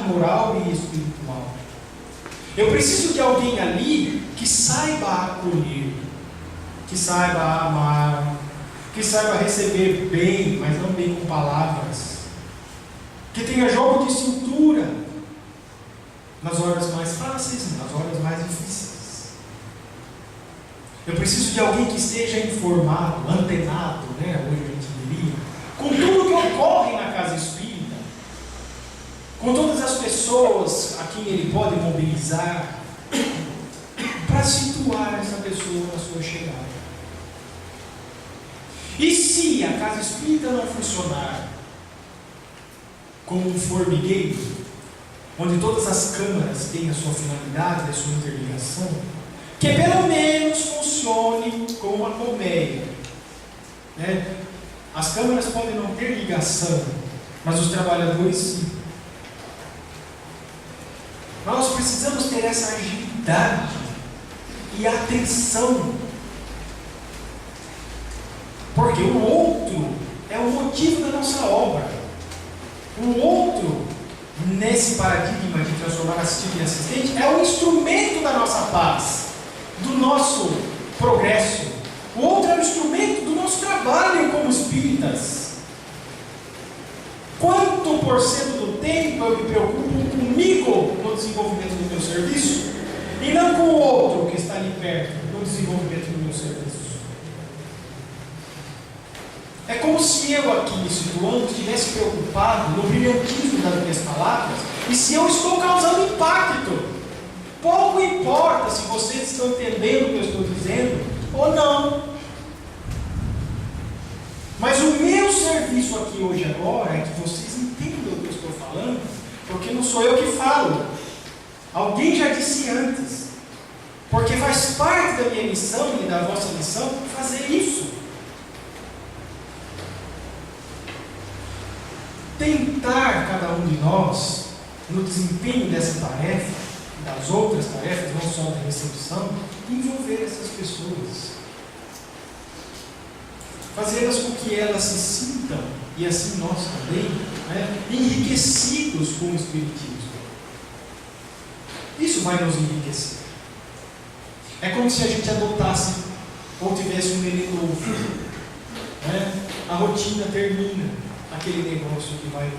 moral e espiritual. Eu preciso de alguém ali que saiba acolher, que saiba amar, que saiba receber bem, mas não bem com palavras, que tenha jogo de cintura nas horas mais fáceis e nas horas mais difíceis. Eu preciso de alguém que esteja informado, antenado, né? Hoje a gente diria, com tudo que ocorre na casa espírita, com todas as pessoas a quem ele pode mobilizar, para situar essa pessoa na sua chegada. E se a casa espírita não funcionar como um formigueiro, onde todas as câmaras têm a sua finalidade, a sua interligação, que pelo menos funcione como uma colmeia. Né? As câmaras podem não ter ligação, mas os trabalhadores sim. Nós precisamos ter essa agilidade e atenção, porque o outro é o motivo da nossa obra. O outro, nesse paradigma de transformar assistido em assistente, é o instrumento da nossa paz, do nosso progresso. O outro é o instrumento do nosso trabalho como espíritas. Quanto por cento do tempo eu me preocupo comigo no desenvolvimento do meu serviço e não com o outro que está ali perto no desenvolvimento do meu serviço? É como se eu aqui me situando estivesse preocupado no brilhantismo das minhas palavras e se eu estou causando impacto. Pouco importa se vocês estão entendendo o que eu estou dizendo ou não. Mas o meu serviço aqui hoje agora é que vocês entendam o que eu estou falando, porque não sou eu que falo. Alguém já disse antes. Porque faz parte da minha missão e da vossa missão fazer isso. Tentar cada um de nós, no desempenho dessa tarefa, das outras tarefas, não só da recepção, envolver essas pessoas. Fazê-las com que elas se sintam, e assim nós também, né, enriquecidos com o Espiritismo. Isso vai nos enriquecer. É como se a gente adotasse ou tivesse um neném novo. Né? A rotina termina, aquele negócio que vai.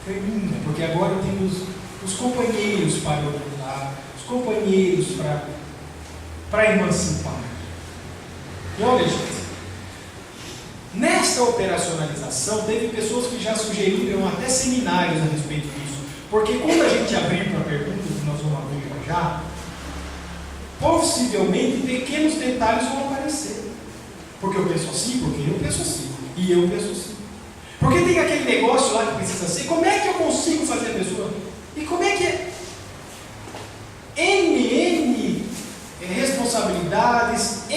Termina, porque agora temos os companheiros para orientar, os companheiros para emancipar. E olha, gente, nesta operacionalização, teve pessoas que já sugeriram até seminários a respeito disso, porque quando a gente abrir para perguntas, que nós vamos abrir já, possivelmente pequenos detalhes vão aparecer. Porque eu penso assim, porque eu penso assim, e eu penso assim. Porque tem aquele negócio lá que precisa ser, como é que eu consigo fazer a pessoa? E como é que é? N responsabilidades,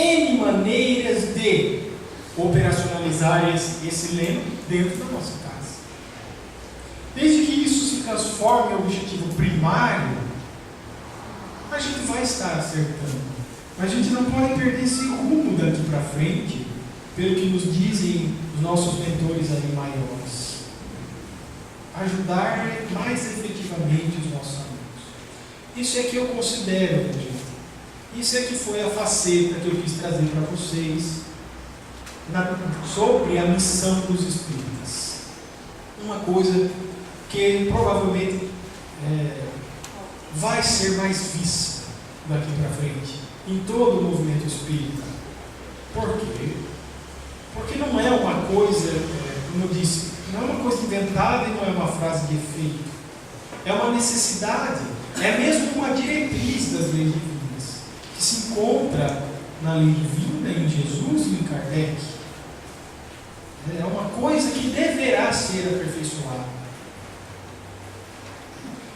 maneiras de operacionalizar esse lema dentro da nossa casa. Desde que isso se transforme em objetivo primário, a gente vai estar acertando. Mas a gente não pode perder esse rumo daqui para frente, pelo que nos dizem os nossos mentores ali maiores. Ajudar mais efetivamente os nossos amigos. Isso é que eu considero, gente. Isso é que foi a faceta que eu quis trazer para vocês sobre a missão dos espíritas. Uma coisa que provavelmente vai ser mais vista daqui para frente em todo o movimento espírita. Por quê? Porque não é uma coisa, como eu disse, não é uma coisa inventada e não é uma frase de efeito. É uma necessidade, é mesmo uma diretriz das leis divinas, que se encontra na lei divina, em Jesus e em Kardec. É uma coisa que deverá ser aperfeiçoada.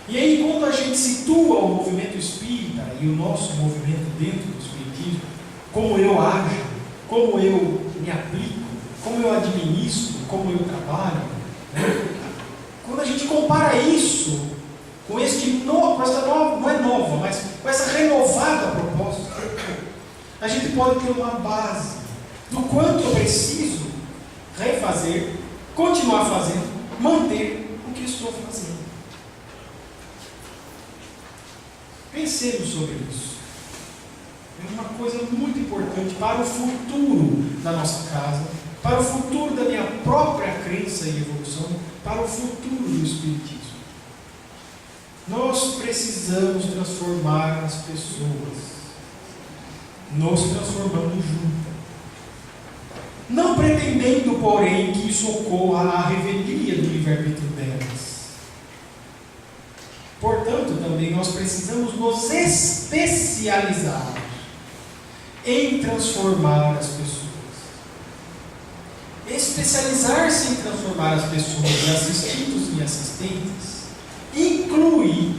E aí, quando a gente situa o movimento espírita e o nosso movimento dentro do espiritismo, como eu ajo, como eu me aplico, como eu administro, como eu trabalho, né? Quando a gente compara isso com essa nova, não é nova, mas com essa renovada proposta, a gente pode ter uma base do quanto eu preciso refazer, continuar fazendo, manter o que estou fazendo. Pensemos sobre isso. É uma coisa muito importante para o futuro da nossa casa, para o futuro da minha própria crença e evolução, para o futuro do Espiritismo. Nós precisamos transformar as pessoas. Nos transformando juntas. Não pretendendo, porém, que isso ocorra à revelia do livre-arbítrio delas. Portanto, também nós precisamos nos especializar em transformar as pessoas. Especializar-se em transformar as pessoas, assistidos e assistentes, inclui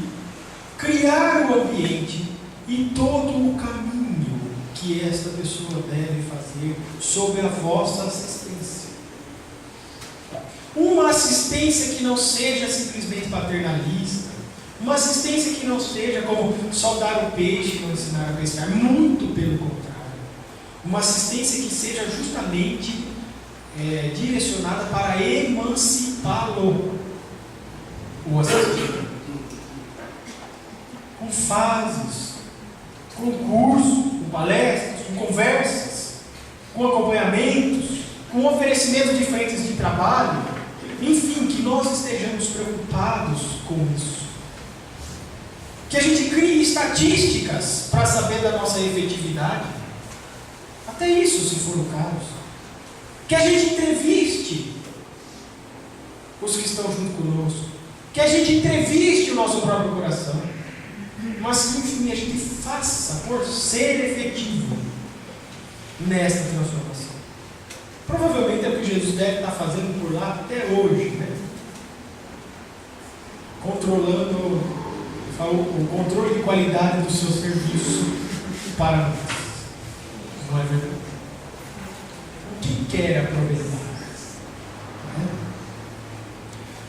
criar o ambiente e todo o caminho que esta pessoa deve fazer sob a vossa assistência. Uma assistência que não seja simplesmente paternalista, uma assistência que não seja como só dar o peixe ou ensinar a pescar, muito pelo contrário. Uma assistência que seja justamente direcionada para emancipá-lo, o assistido. Com fases, com cursos, com palestras, com conversas, com acompanhamentos, com oferecimento de frentes de trabalho, enfim, que nós estejamos preocupados com isso. Que a gente crie estatísticas para saber da nossa efetividade, até isso, se for o caso. Que a gente entreviste os que estão junto conosco, que a gente entreviste o nosso próprio coração, mas que, enfim, a gente faça por ser efetivo nesta transformação. Provavelmente é o que Jesus deve estar fazendo por lá até hoje, né? Controlando o controle de qualidade do seu serviço para nós. Não é verdade? O que quer aproveitar?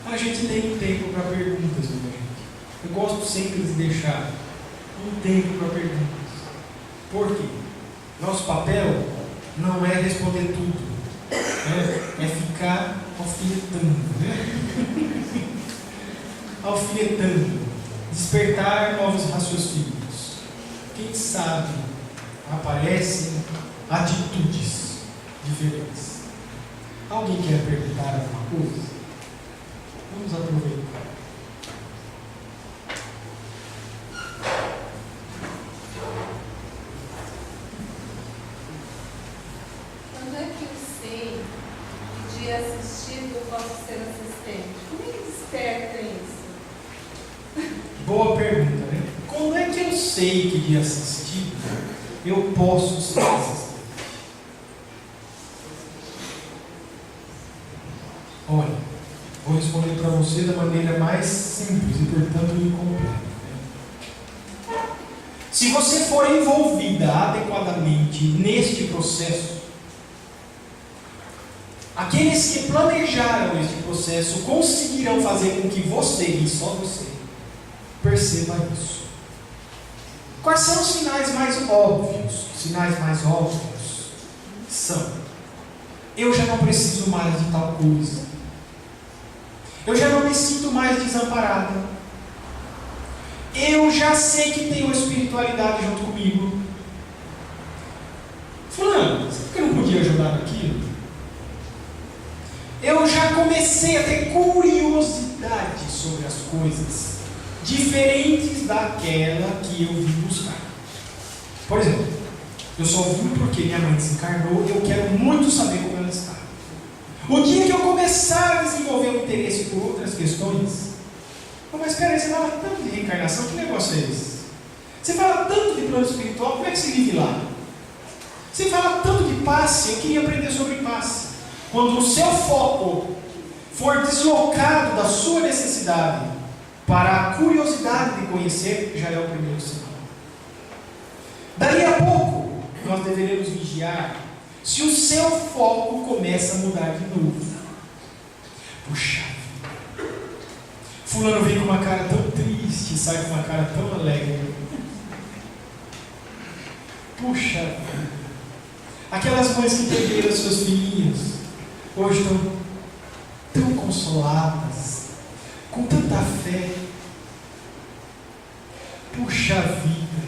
A gente tem um tempo para perguntas, minha gente. Eu gosto sempre de deixar um tempo para perguntas. Por quê? Nosso papel não é responder tudo. É ficar alfinetando. Alfinetando. Despertar novos raciocínios. Quem sabe aparecem atitudes diferentes. Alguém quer perguntar alguma coisa? Vamos aproveitar. Quando é que eu sei que de assistido eu posso ser assistente? Como é que desperta isso? Boa pergunta, né? Como é que eu sei que de assistido eu posso ser assistente? Olha, vou responder para você da maneira mais simples e, portanto, incompleta. Se você for envolvida adequadamente neste processo, aqueles que planejaram este processo conseguirão fazer com que você, e só você, perceba isso. Quais são os sinais mais óbvios? Os sinais mais óbvios são: eu já não preciso mais de tal coisa. Eu já não me sinto mais desamparada. Eu já sei que tenho espiritualidade junto comigo. Fulano, você por que não podia ajudar naquilo? Eu já comecei a ter curiosidade sobre as coisas diferentes daquela que eu vim buscar. Por exemplo, eu só vim porque minha mãe desencarnou e eu quero muito saber como ela está. O dia que eu começar a desenvolver um interesse por outras questões, mas espera aí, você fala tanto de reencarnação, que negócio é esse? Você fala tanto de plano espiritual, como é que se vive lá? Você fala tanto de passe, eu queria aprender sobre passe. Quando o seu foco for deslocado da sua necessidade para a curiosidade de conhecer, já é o primeiro sinal. Dali a pouco, nós deveremos vigiar se o seu foco começa a mudar de novo. Puxa, fulano vem com uma cara tão triste e sai com uma cara tão alegre. Puxa, aquelas mães que perderam seus filhinhos hoje estão tão consoladas, com tanta fé. Puxa vida,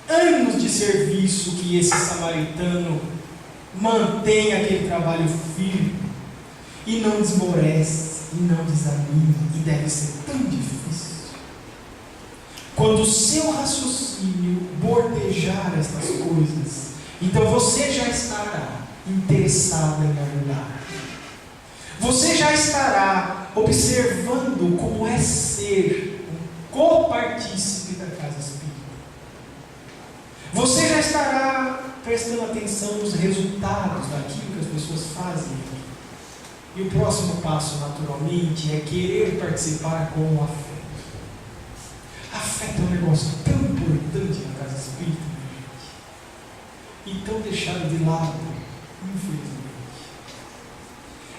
anos de serviço que esse samaritano mantém aquele trabalho firme e não desmorece, e não desanima, e deve ser tão difícil. Quando o seu raciocínio bordejar estas coisas, então você já estará interessado em ajudar. Você já estará observando como é ser um copartícipe da casa espírita. Você já estará prestando atenção nos resultados daquilo que as pessoas fazem. E o próximo passo, naturalmente, é querer participar com afeto. Afeto é um negócio tão importante na casa espírita, gente, e tão deixado de lado, infelizmente.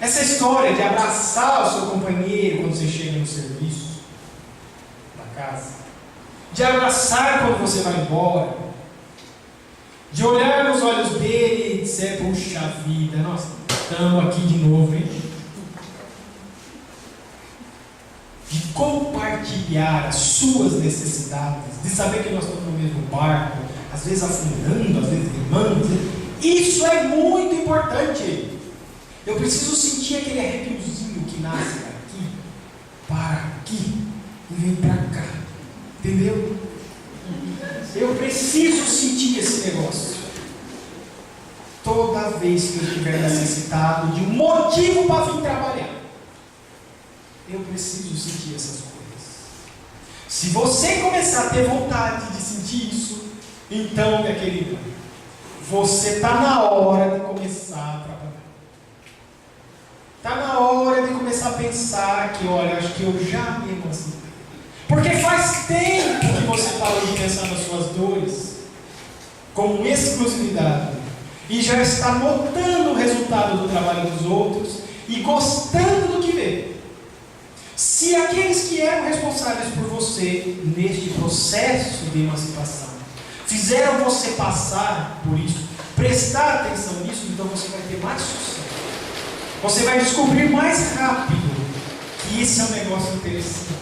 Essa história de abraçar o seu companheiro quando você chega no serviço, na casa, de abraçar quando você vai embora, de olhar nos olhos dele e dizer: puxa vida, nós estamos aqui de novo, hein? De compartilhar as suas necessidades, de saber que nós estamos no mesmo barco, às vezes afundando, às vezes remando. Isso é muito importante. Eu preciso sentir aquele arrepiozinho que nasce aqui, para aqui e vem para cá. Entendeu? Eu preciso sentir esse negócio. Toda vez que eu estiver necessitado de um motivo para vir trabalhar, eu preciso sentir essas coisas. Se você começar a ter vontade de sentir isso, então, minha querida, você está na hora de começar a trabalhar. Está na hora de começar a pensar que, olha, acho que eu já me emancipei. Porque faz tempo que você parou de pensar nas suas dores como exclusividade e já está notando o resultado do trabalho dos outros e gostando do que vê. Se aqueles que eram responsáveis por você neste processo de emancipação fizeram você passar por isso, prestar atenção nisso, então você vai ter mais sucesso. Você vai descobrir mais rápido que isso é um negócio interessante.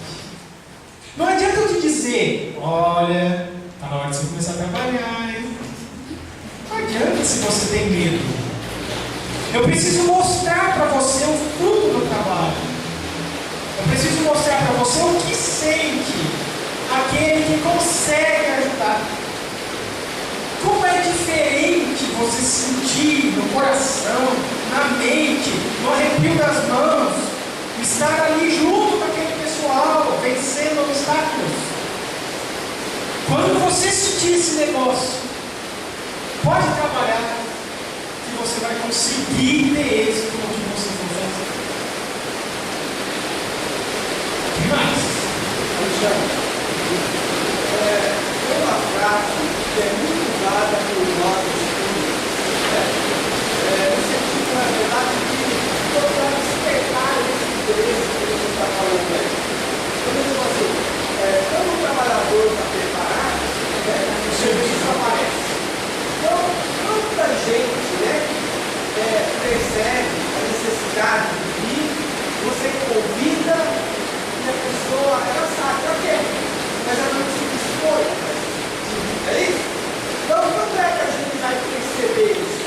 Não adianta eu te dizer: olha, está na hora de você começar a trabalhar, hein? Não adianta se você tem medo. Eu preciso mostrar para você o fruto do trabalho. Eu preciso mostrar para você o que sente aquele que consegue ajudar. Como é diferente você sentir no coração, na mente, no arrepio das mãos, estar ali junto com aquele pessoal, vencendo obstáculos. Quando você sentir esse negócio, pode trabalhar, que você vai conseguir ter êxito no que você for fazer. O que mais? Tem uma frase frase que é muito usada por nós, no sentido, na verdade, de procurar despertar esse interesse que a gente está falando aí. Por exemplo, assim, quando o trabalhador está preparado, o serviço aparece. Então, quanta gente percebe a necessidade de vir, você convida e a pessoa, ela sabe, ela quer, mas ela não se dispõe. É isso? Então, quando é que a gente vai perceber isso?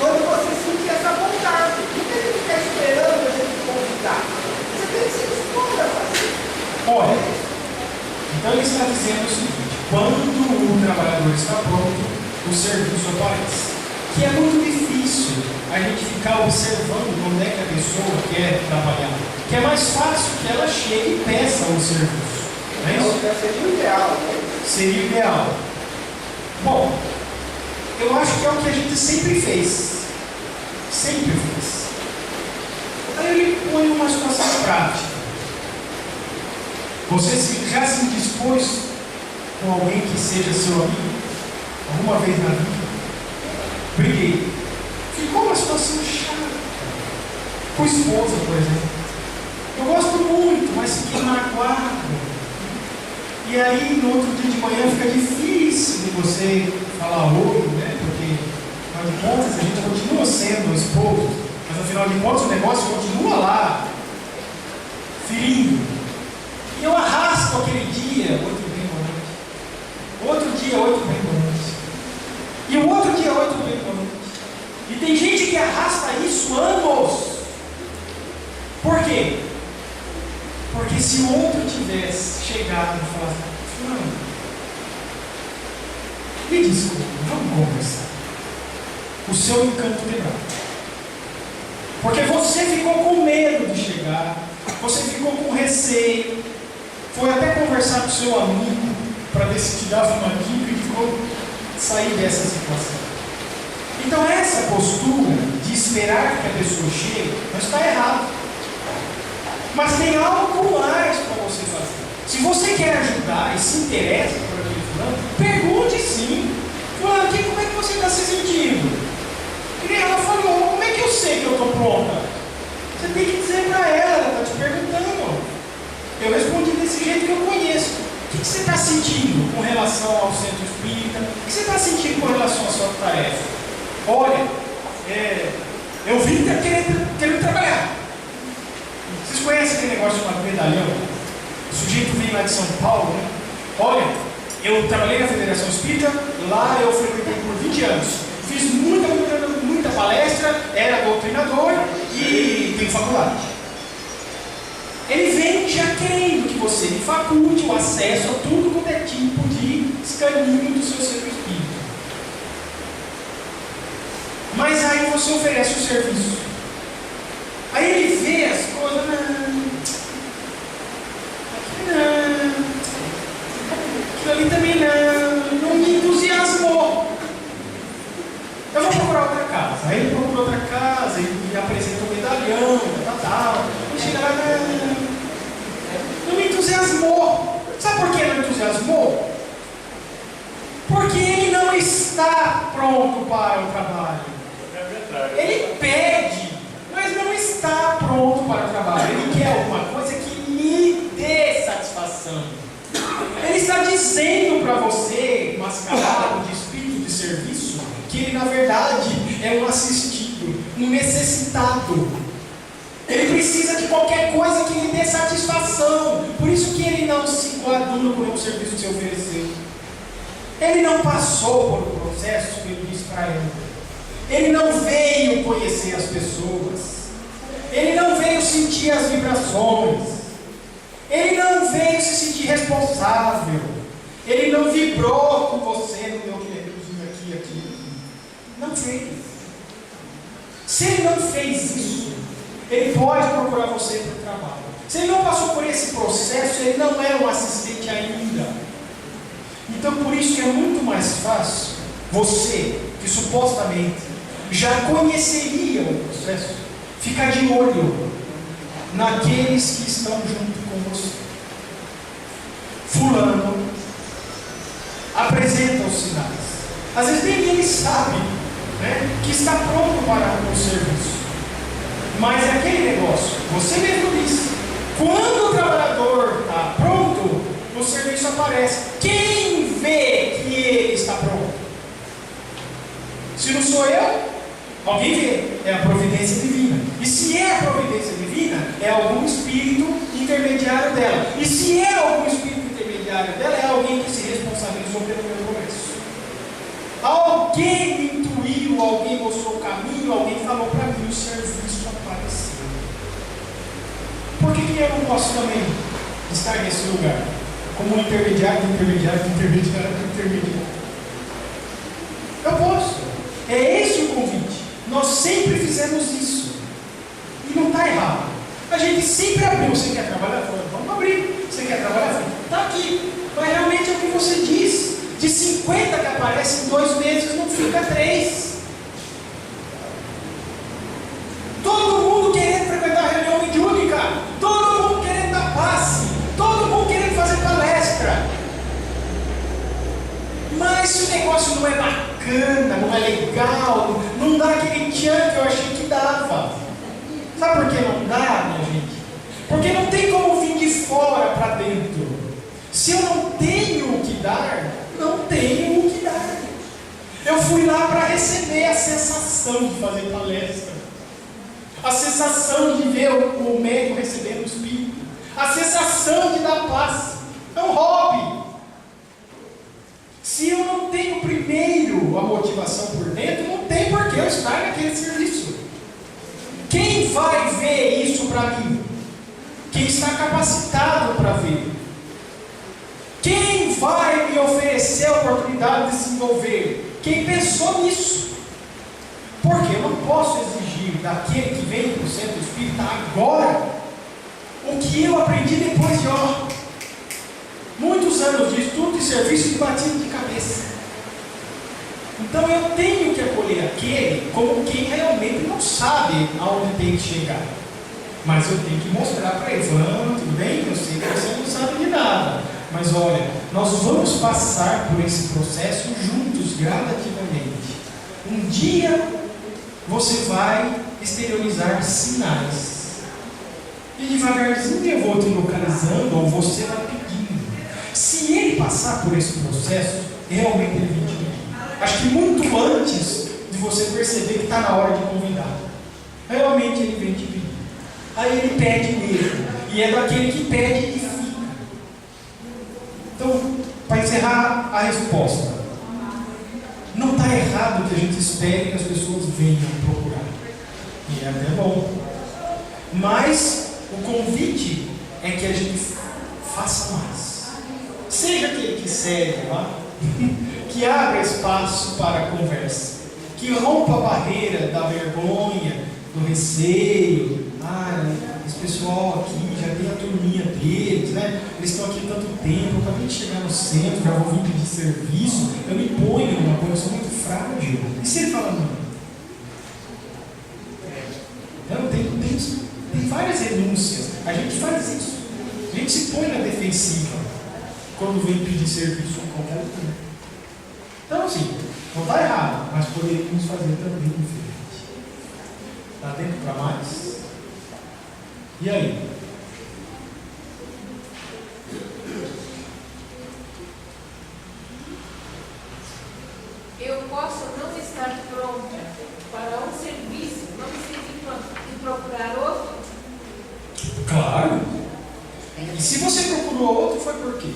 Quando você sentir essa vontade. Não tem que ficar esperando a gente convidar. Você tem que se dispor a fazer. Olha, então ele está dizendo o seguinte: quando o trabalhador está pronto, o serviço aparece. Que é muito difícil a gente ficar observando onde é que a pessoa quer trabalhar. Que é mais fácil que ela chegue e peça o serviço. Não é isso? Seria o ideal. Seria o ideal. Bom, eu acho que é o que a gente sempre fez. Sempre fez. Aí ele põe uma situação prática. Você já se dispôs com alguém que seja seu amigo? Alguma vez na vida? Briguei. Ficou uma situação chata. Com esposa, por exemplo. Eu gosto muito, mas fiquei magoado. E aí, no outro dia de manhã, fica difícil de você falar oi, né? Porque, afinal de contas, a gente continua sendo esposo, mas afinal de contas, o negócio continua lá, ferindo. E eu arrasto aquele dia, 8h30 da noite. Outro dia, 8h30 da noite. E o outro dia, 8h30 da noite. E tem gente que arrasta isso anos. Por quê? Porque se o outro tivesse chegado e falado: Fulano, me desculpa, vamos conversar. O seu encanto quebrado. Porque você ficou com medo de chegar, você ficou com receio, foi até conversar com o seu amigo para ver se te dava uma dica e ficou sair dessa situação. Então essa postura de esperar que a pessoa chegue não está errado. Mas tem algo mais para você fazer. Se você quer ajudar e se interessa por aquele fulano, pergunte sim. Fulano, como é que você está se sentindo? E ela falou: como é que eu sei que eu estou pronta? Você tem que dizer para ela está te perguntando. Eu respondi desse jeito que eu conheço. O que você está sentindo com relação ao centro espírita? O que você está sentindo com relação à sua tarefa? Olha, eu vim querendo trabalhar. Vocês conhecem aquele negócio chamado medalhão? O sujeito vem lá de São Paulo, né? Olha, eu trabalhei na Federação Espírita, lá eu frequentei por 20 anos. Fiz muita palestra, era doutrinador e tenho faculdade. Ele vem já querendo que você lhe faculte o acesso a tudo quanto é tipo de escaninho do seu centro espírita. Mas aí você oferece o serviço. Aí ele vê as coisas, aquilo ali também não me entusiasmou. Eu vou procurar outra casa. Aí ele procura outra casa e apresenta um medalhão, tal. E chega lá, não me entusiasmou. Sabe por que não entusiasmou? Porque ele não está pronto para o trabalho. Ele pede, mas não está pronto para o trabalho. Ele quer alguma coisa que lhe dê satisfação. Ele está dizendo para você, mascarado de espírito de serviço, que ele na verdade é um assistido, um necessitado. Ele precisa de qualquer coisa que lhe dê satisfação. Por isso que ele não se coaduna com o serviço que se ofereceu. Ele não passou por um processo que ele disse para ele. Ele não veio conhecer as pessoas. Ele não veio sentir as vibrações. Ele não veio se sentir responsável. Ele não vibrou com você no meu queridozinho aqui. Não fez. Se ele não fez isso, ele pode procurar você para o trabalho. Se ele não passou por esse processo, ele não é um assistente ainda. Então por isso que é muito mais fácil você, que supostamente já conheceria o processo, ficar de olho naqueles que estão junto com você. Fulano, apresenta os sinais. Às vezes nem ele sabe, né, que está pronto para o serviço. Mas é aquele negócio, você mesmo disse, quando o trabalhador está pronto, o serviço aparece. Quem vê que ele está pronto? Se não sou eu, alguém vê. É a providência divina. E se é a providência divina, é algum espírito intermediário dela. E se é algum espírito intermediário dela, é alguém que se responsabilizou pelo meu progresso. Alguém me intuiu, alguém mostrou o caminho, alguém falou para mim, o serviço apareceu. Por que eu não posso também estar nesse lugar? Como um intermediário, eu posso. É esse o convite. Nós sempre fizemos isso. E não está errado. A gente sempre abriu. Você quer trabalhar fora? Vamos abrir. Você quer trabalhar fora? Está aqui. Mas realmente é o que você diz. De 50 que aparecem em 2 meses, não fica 3. Todo mundo querendo frequentar a reunião mediúnica. Todo mundo querendo dar passe. Todo mundo querendo fazer palestra. Mas se o negócio não é bacana, não é legal, não dá aquele tchan que eu achei que dava. Sabe por que não dá, minha gente? Porque não tem como vir de fora para dentro. Se eu não tenho o que dar, não tenho o que dar. Eu fui lá para receber a sensação de fazer palestra, a sensação de ver o médico recebendo o espírito, a sensação de dar paz. É um hobby. Se eu não tenho primeiro a motivação por dentro, não tem por que eu estar naquele serviço. Quem vai ver isso para mim? Quem está capacitado para ver? Quem vai me oferecer a oportunidade de se envolver? Quem pensou nisso? Porque eu não posso exigir daquele que vem para o centro espírita agora o que eu aprendi depois de muitos anos de estudo e serviço e batido de cabeça. Então eu tenho que acolher aquele como quem realmente não sabe aonde tem que chegar. Mas eu tenho que mostrar para ele, tudo bem? Eu sei que você não sabe de nada. Mas olha, nós vamos passar por esse processo juntos, gradativamente. Um dia você vai exteriorizar sinais. E devagarzinho eu vou te localizando, ou você vai pedindo. Se ele passar por esse processo, realmente ele vem te pedir. Acho que muito antes de você perceber que está na hora de convidar. Realmente ele vem te pedir. Aí ele pede mesmo. E é daquele que pede e fica. Então, para encerrar a resposta, não está errado que a gente espere que as pessoas venham procurar. E é até bom. Mas o convite é que a gente faça mais. Seja aquele que segue lá, que abra espaço para a conversa, que rompa a barreira da vergonha, do receio. Esse pessoal aqui já tem a turminha deles, né? Eles estão aqui há tanto tempo, eu acabei de chegar no centro, já vou vir pedir serviço, eu me ponho numa condição muito frágil. E se ele fala não? Não, tem várias renúncias. A gente faz isso. A gente se põe na defensiva quando vem pedir serviço em qualquer lugar. Então, assim, não está errado, mas poderíamos fazer também diferente. Está dentro para mais? E aí? Eu posso não estar pronta para um serviço, não me sentir pronta, e procurar outro? Claro! E se você procurou outro, foi por quê?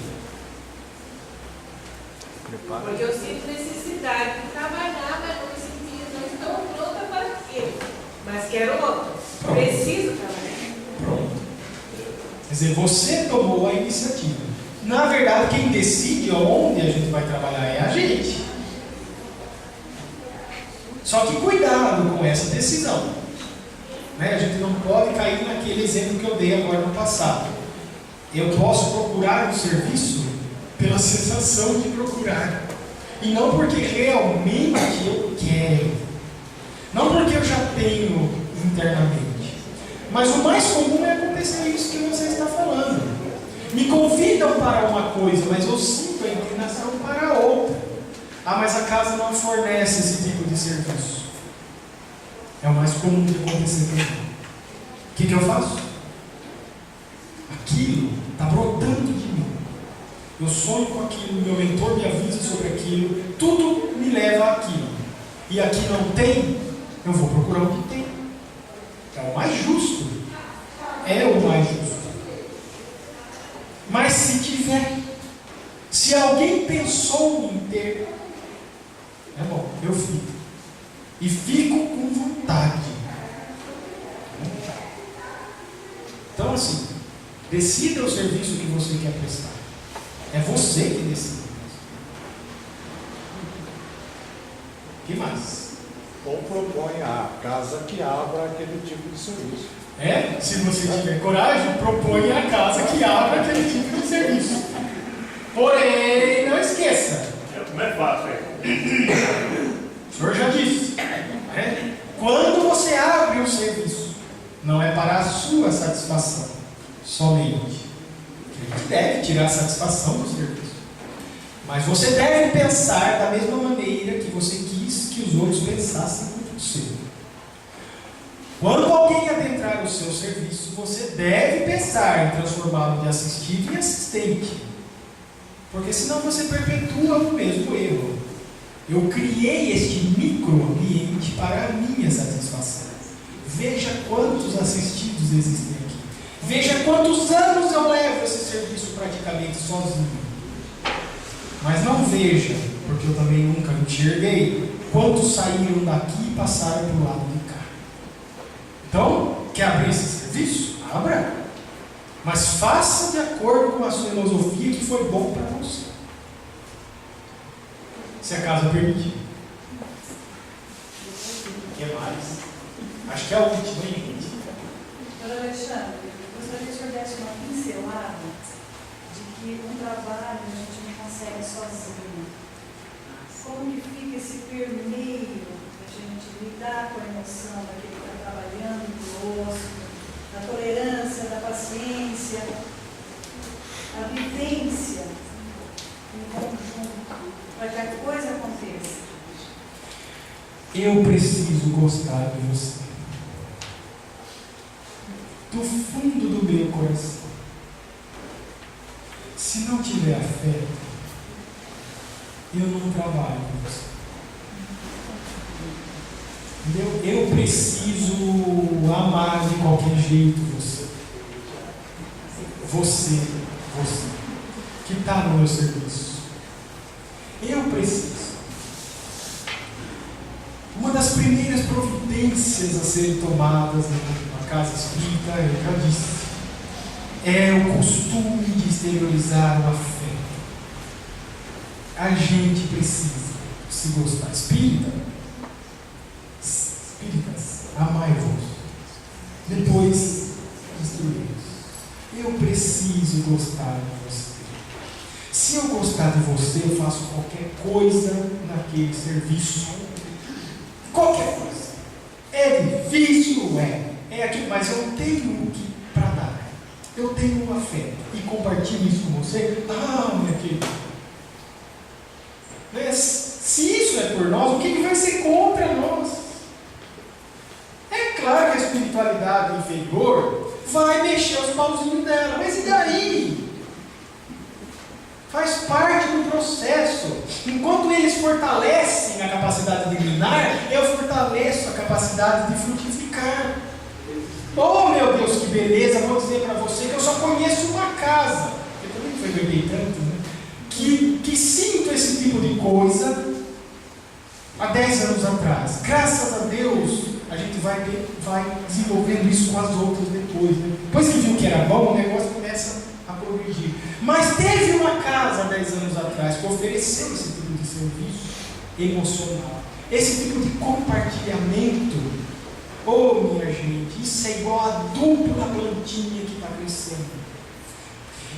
Porque eu sinto necessidade de trabalhar, mas não estou pronta para aquilo. Mas quero outro. Preciso trabalhar. Pronto. Quer dizer, você tomou a iniciativa. Na verdade, quem decide onde a gente vai trabalhar é a gente. Só que cuidado com essa decisão. Né? A gente não pode cair naquele exemplo que eu dei agora no passado. Eu posso procurar um serviço pela sensação de procurar. E não porque realmente eu quero. Não porque eu já tenho internamente. Mas o mais comum é acontecer isso que você está falando. Me convidam para uma coisa, mas eu sinto a inclinação para outra. Ah, mas a casa não fornece esse tipo de serviço. É o mais comum de acontecer também. O que eu faço? Aquilo está brotando de mim. Eu sonho com aquilo, meu mentor me avisa sobre aquilo, tudo me leva àquilo. E aqui não tem, eu vou procurar o que tem. É o mais justo. É o mais justo. Mas se tiver, se alguém pensou em ter, é bom, eu fico. E fico com vontade. Então assim, decida o serviço que você quer prestar. É você que decide. O que mais? Ou propõe a casa que abra aquele tipo de serviço. Se você tiver coragem, proponha a casa que abra aquele tipo de serviço. Porém, não esqueça. Como é fácil, O senhor já disse. Quando você abre um serviço, não é para a sua satisfação somente. A gente deve tirar satisfação do serviço. Mas você deve pensar da mesma maneira que você quis que os outros pensassem com você. Quando alguém adentrar o seu serviço, você deve pensar em transformá-lo de assistido em assistente. Porque senão você perpetua o mesmo erro. Eu criei este microambiente para a minha satisfação. Veja quantos assistidos existem aqui. Veja quantos anos eu levo esse serviço praticamente sozinho. Mas não veja, porque eu também nunca enxerguei, quantos saíram daqui e passaram para o lado de cá. Então, quer abrir esse serviço? Abra. Mas faça de acordo com a sua filosofia que foi bom para você. Se a casa permitir. O que mais? Acho que é a última, hein, gente? Doutor Alexandre, eu gostaria que o senhor desse uma pincelada de que um trabalho a gente não consegue sozinho. Como que fica esse permeio da gente lidar com a emoção daquele que está trabalhando conosco, da tolerância, da paciência, a vivência em conjunto, para que a coisa aconteça. Eu preciso gostar de você. Do fundo do meu coração. Se não tiver afeto, eu não trabalho com você. Entendeu? Eu preciso amar de qualquer jeito você. Você que está no meu serviço. Eu preciso. Uma das primeiras providências a serem tomadas na casa espírita, eu já disse, é o costume de exteriorizar o afeto. A gente precisa se gostar. Espíritas, amai-vos. Depois, destruí-vos. Eu preciso gostar de você. Se eu gostar de você, eu faço qualquer coisa naquele serviço. Qualquer coisa. É difícil, é aquilo, mas eu tenho o que para dar. Eu tenho um afeto e compartilho isso com você. Minha querida. Se isso é por nós, o que vai ser contra nós? É claro que a espiritualidade inferior vai mexer os pauzinhos dela, mas e daí? Faz parte do processo. Enquanto eles fortalecem a capacidade de minar, eu fortaleço a capacidade de frutificar. Oh meu Deus, que beleza! Vou dizer para você que eu só conheço uma casa, eu também frequentei tanto, né? Que sinto esse tipo de coisa há 10 anos atrás. Graças a Deus, a gente vai desenvolvendo isso com as outras depois, né? Depois que viu que era bom, o negócio começa a progredir. Mas teve uma casa há 10 anos atrás que ofereceu esse tipo de serviço emocional, esse tipo de compartilhamento. Oh, minha gente, isso é igual a dupla plantinha que está crescendo.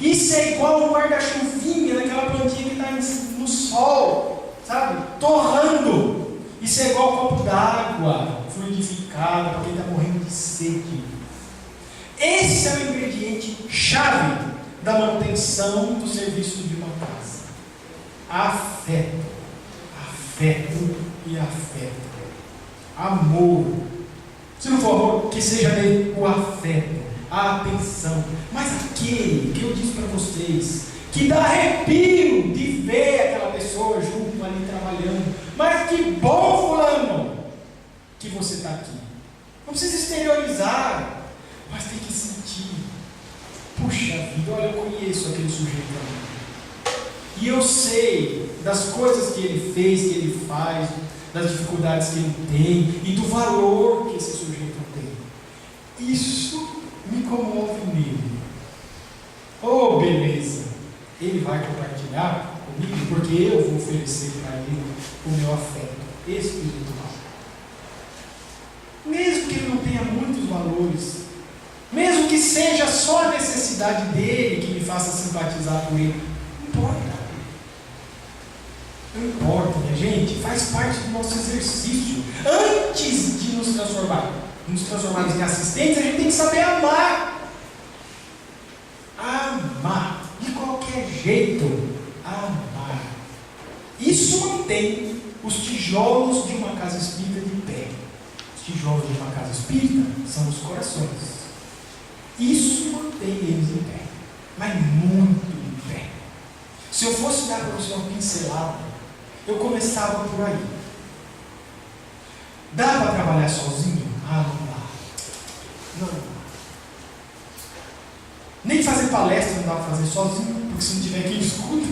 Isso é igual um guarda-chuvinha naquela plantinha que está no sol, sabe? Torrando. Isso é igual um copo d'água fluidificado para quem está morrendo de sede. Esse é o ingrediente chave da manutenção do serviço de uma casa. Afeto. Afeto e afeto. Amor. Se não for amor, que seja dele o afeto, a atenção. Mas aquele que eu disse para vocês, que dá arrepio de ver aquela pessoa junto ali trabalhando. Mas que bom, fulano, que você está aqui. Não precisa exteriorizar, mas tem que sentir. Puxa vida, olha, eu conheço aquele sujeito ali. E eu sei das coisas que ele fez, que ele faz, das dificuldades que ele tem e do valor que esse sujeito tem. Isso me comove nele. Oh, beleza! Ele vai compartilhar comigo porque eu vou oferecer para ele o meu afeto espiritual. Mesmo que ele não tenha muitos valores, mesmo que seja só a necessidade dele que me faça simpatizar por ele, não importa. Não importa, minha gente, faz parte do nosso exercício. Antes de nos transformarmos em assistentes, a gente tem que saber amar. Amar. De qualquer jeito, amar. Isso mantém os tijolos de uma casa espírita de pé. Os tijolos de uma casa espírita são os corações. Isso mantém eles em pé. Mas muito em pé. Se eu fosse dar para você uma pincelada, eu começava por aí. Dá para trabalhar sozinho? Ah, não dá. Não dá. Nem fazer palestra não dá para fazer sozinho, porque se não tiver quem escuta.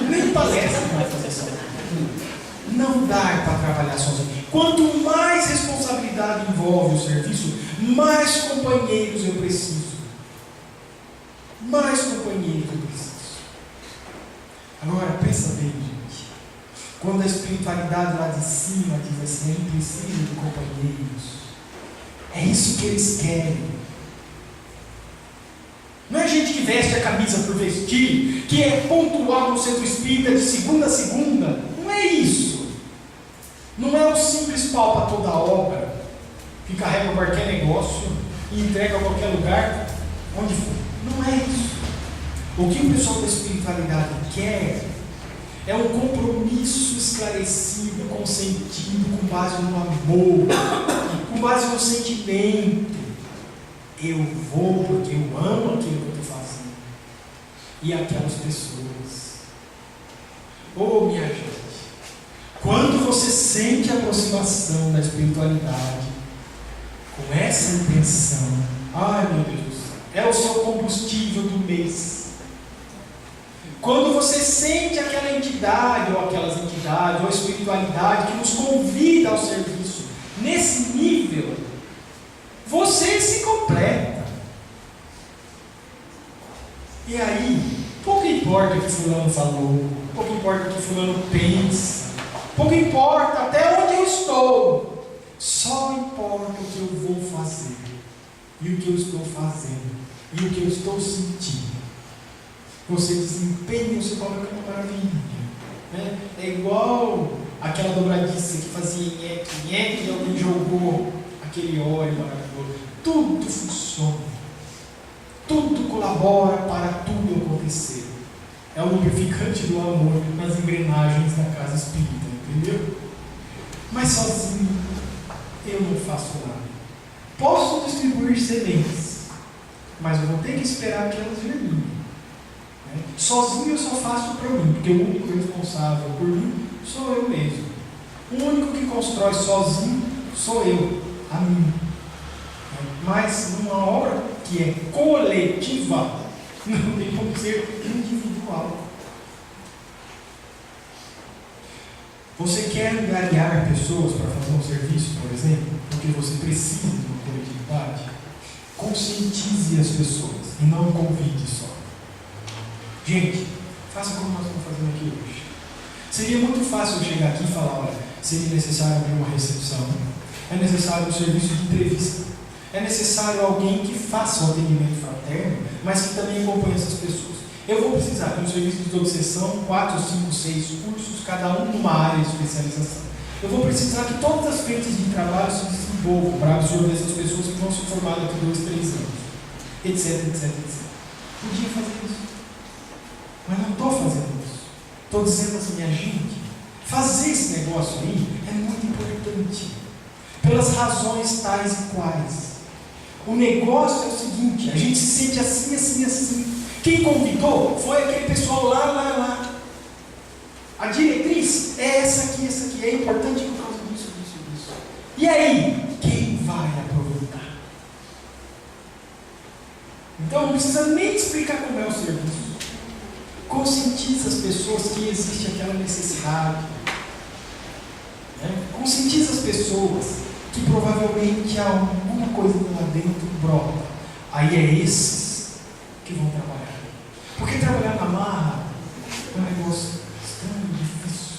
Nem palestra não dá para fazer sozinho. Não dá para trabalhar sozinho. Quanto mais responsabilidade envolve o serviço, mais companheiros eu preciso. Mais companheiros eu preciso. Agora, pensa bem, gente. Quando a espiritualidade lá de cima diz assim, a gente precisa de companheiros. É isso que eles querem. Não é gente que veste a camisa por vestir, que é pontual no centro espírita de segunda a segunda. Não é isso. Não é o simples pau para toda obra, que carrega qualquer negócio e entrega a qualquer lugar, onde for. Não é isso. O que o pessoal da espiritualidade quer é um compromisso esclarecido, consentido, com base no amor, com base no sentimento. Eu vou porque eu amo aquilo que eu estou fazendo. E aquelas pessoas. Oh, minha gente, quando você sente a aproximação da espiritualidade, com essa intenção, ai meu Deus do céu, é o seu combustível do mês. Quando você sente aquela entidade, ou aquelas entidades, ou a espiritualidade que nos convida ao serviço, nesse nível, você se completa. E aí, pouco importa o que fulano falou, pouco importa o que fulano pensa, pouco importa até onde eu estou, só importa o que eu vou fazer, e o que eu estou fazendo, e o que eu estou sentindo. Você desempenha, você coloca uma maravilha, né? É igual aquela dobradiça que fazia nheque, e alguém jogou aquele óleo maravilhoso. Tudo funciona, tudo colabora para tudo acontecer. É o lubrificante do amor nas engrenagens da casa espírita, entendeu? Mas sozinho eu não faço nada. Posso distribuir sementes, mas eu vou ter que esperar que elas germinem. Sozinho eu só faço para mim, porque o único responsável por mim sou eu mesmo. O único que constrói sozinho sou eu, a mim. Mas numa obra que é coletiva, não tem como ser individual. Você quer angariar pessoas para fazer um serviço, por exemplo, porque você precisa de uma coletividade? Conscientize as pessoas e não convide só. Gente, faça como nós estamos fazendo aqui hoje. Seria muito fácil eu chegar aqui e falar, olha, seria necessário abrir uma recepção, é necessário um serviço de entrevista, é necessário alguém que faça o atendimento fraterno, mas que também acompanhe essas pessoas. Eu vou precisar de um serviço de obsessão, 4, 5, 6 cursos, cada um numa área de especialização. Eu vou precisar que todas as frentes de trabalho se desenvolvam para absorver essas pessoas que vão se formar daqui 2, 3 anos. etc, etc, etc. Podia fazer isso. Mas não estou fazendo isso. Estou dizendo assim, minha gente, fazer esse negócio aí é muito importante. Pelas razões tais e quais. O negócio é o seguinte, a gente se sente assim, assim, assim. Quem convidou foi aquele pessoal lá. A diretriz é essa aqui, é importante por causa disso. E aí, quem vai aproveitar? Então não precisa nem explicar como é o serviço. Conscientiza as pessoas que existe aquela necessidade. Conscientiza as pessoas que provavelmente há alguma coisa lá dentro brota. Aí é esses que vão trabalhar. Porque trabalhar na marra é um negócio extremamente difícil.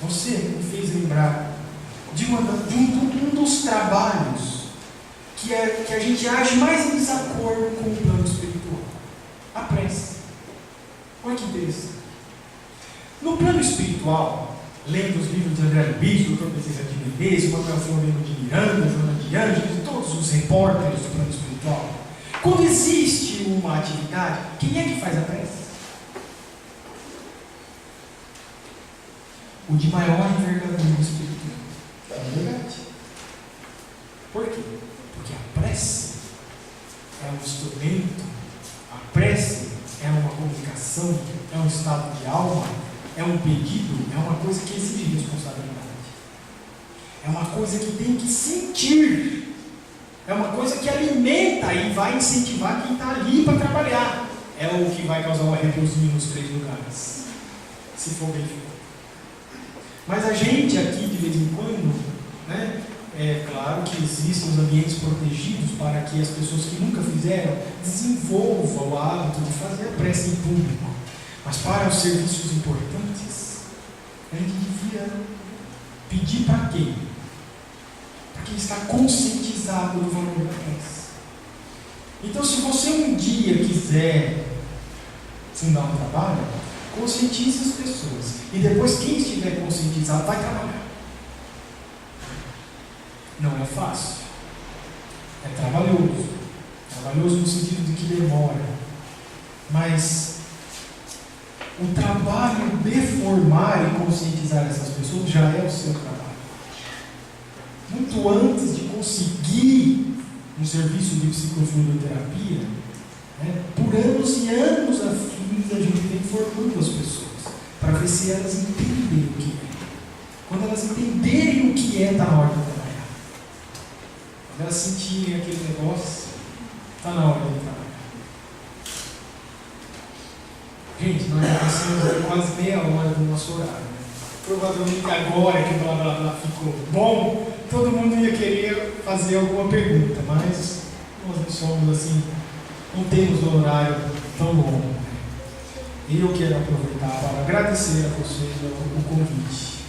Você me fez lembrar de um dos trabalhos que a gente age mais em desacordo com o plano espiritual. A prece. Olha que interessante. No plano espiritual, lendo os livros de André Luiz, Dr. Bezerra de Menezes, Manuel Flamengo de Miranda, Joana de Ângeles, e todos os repórteres do plano espiritual, quando existe uma atividade, quem é que faz a prece? O de maior envergadura espiritual. É verdade. Por quê? Porque a prece é um instrumento, a prece é uma comunicação, é um estado de alma, é um pedido, é uma coisa que exige responsabilidade. É uma coisa que tem que sentir. É uma coisa que alimenta e vai incentivar quem está ali para trabalhar. É o que vai causar um arrepiozinho nos 3 lugares. Se for bem feito. Mas a gente aqui, de vez em quando, é claro que existem os ambientes protegidos para que as pessoas que nunca fizeram desenvolvam o hábito de fazer a prece em público. Mas para os serviços importantes, a gente devia pedir para quem? Para quem está conscientizado do valor da prece. Então, se você um dia quiser fundar um trabalho, conscientize as pessoas. E depois, quem estiver conscientizado vai trabalhar. Não é fácil. É trabalhoso. Trabalhoso no sentido de que demora. Mas o trabalho de formar e conscientizar essas pessoas já é o seu trabalho. Muito antes de conseguir um serviço de psicofluidoterapia, por anos e anos a fim, a gente vem formando as pessoas para ver se elas entendem o que é. Quando elas entenderem o que é, está na hora de trabalhar. Quando elas sentirem aquele negócio, está na hora de trabalhar. Gente, nós já passamos quase meia hora do nosso horário. Provavelmente agora que o blá blá blá ficou bom, todo mundo ia querer fazer alguma pergunta, mas nós não somos assim, não temos um horário tão longo. E eu quero aproveitar para agradecer a vocês o convite.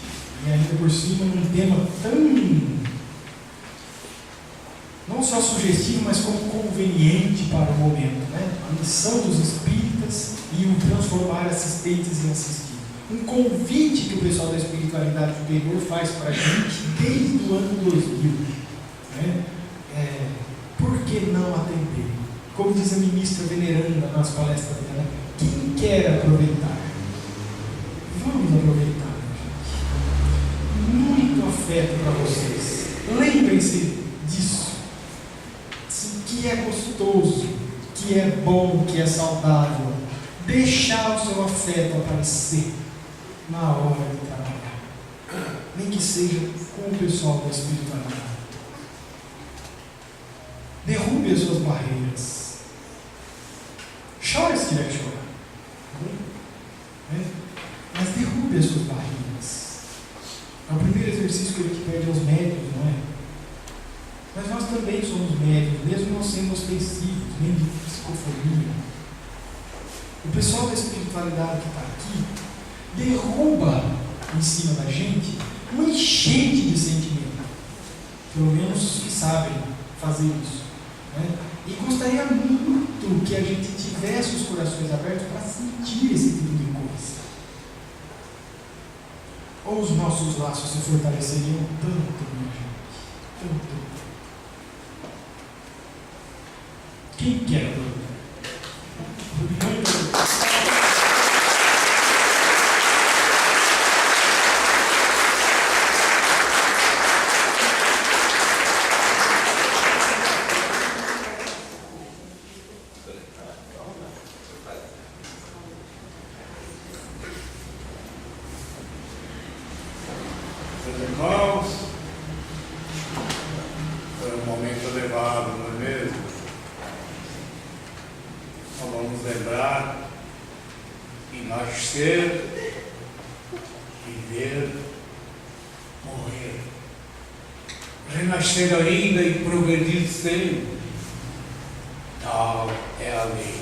E ainda por cima, um tema tão, não só sugestivo, mas como conveniente para o momento, A missão dos espíritas e o transformar assistentes em assistidos. Um convite que o pessoal da espiritualidade superior faz para a gente desde o ano 2000. Por que não atender? Como diz a ministra veneranda nas palestras dela, quem quer aproveitar? Vamos aproveitar, gente. Muito afeto para vocês. Lembrem-se disso. Que é gostoso, que é bom, que é saudável. Deixar o seu afeto aparecer na hora de trabalhar. Nem que seja com o pessoal da espiritualidade. Derrube as suas barreiras. Chore se tiver que chorar. Mas derrube as suas barreiras. É o primeiro exercício que ele pede aos médios, não é? Mas nós também somos médios, mesmo não sendo ostensivos, nem de psicofonia. O pessoal da espiritualidade que está aqui derruba em cima da gente uma enchente de sentimento. Pelo menos os que sabem fazer isso. E gostaria muito que a gente tivesse os corações abertos para sentir esse tipo de coisa. Ou os nossos laços se fortaleceriam tanto, minha gente. Tanto. Quem quer a dor? Meus irmãos, foi um momento elevado, não é mesmo? Então vamos lembrar que nascer, viver, morrer, renascer ainda e progredir sempre. Tal é a lei.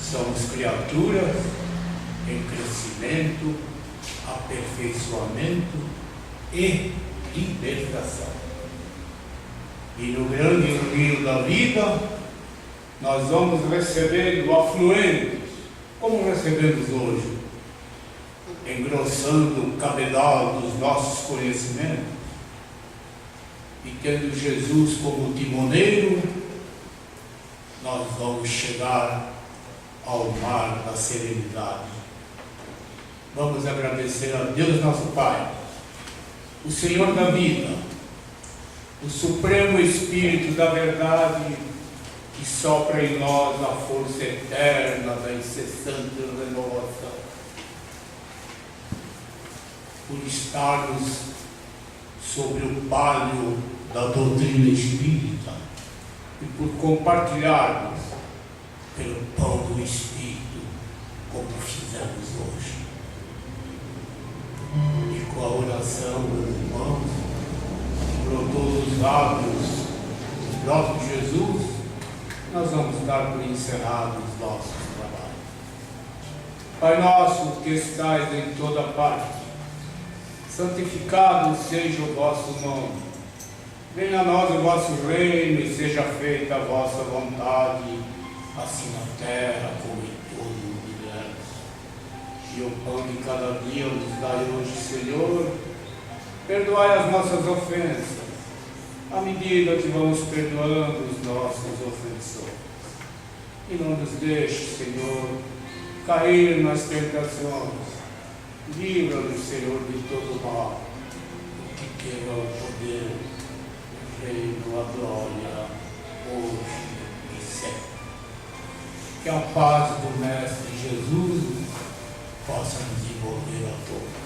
Somos criaturas em crescimento, aperfeiçoamento e libertação. E no grande rio da vida, nós vamos recebendo afluentes, como recebemos hoje, engrossando o cabedal dos nossos conhecimentos e tendo Jesus como timoneiro, nós vamos chegar ao mar da serenidade. Vamos agradecer a Deus nosso Pai, o Senhor da vida, o Supremo Espírito da verdade, que sopra em nós a força eterna da incessante renovação. Por estarmos sobre o palio da doutrina espírita e por compartilharmos pelo pão do Espírito, como fizemos hoje. E com a oração dos irmãos, que brotou dos lábios do próprio Jesus, nós vamos dar por encerrados os nossos trabalhos. Pai nosso que estais em toda parte, santificado seja o vosso nome. Venha a nós o vosso reino e seja feita a vossa vontade, assim na terra como em todo o universo. E o pão de cada dia nos dai hoje, Senhor. Perdoai as nossas ofensas, à medida que vamos perdoando os nossos ofensores. E não nos deixe, Senhor, cair nas tentações. Livra-nos, Senhor, de todo mal, que teve o poder, o reino, a glória, hoje e sempre. Que a paz do Mestre Jesus possa nos envolver a todos.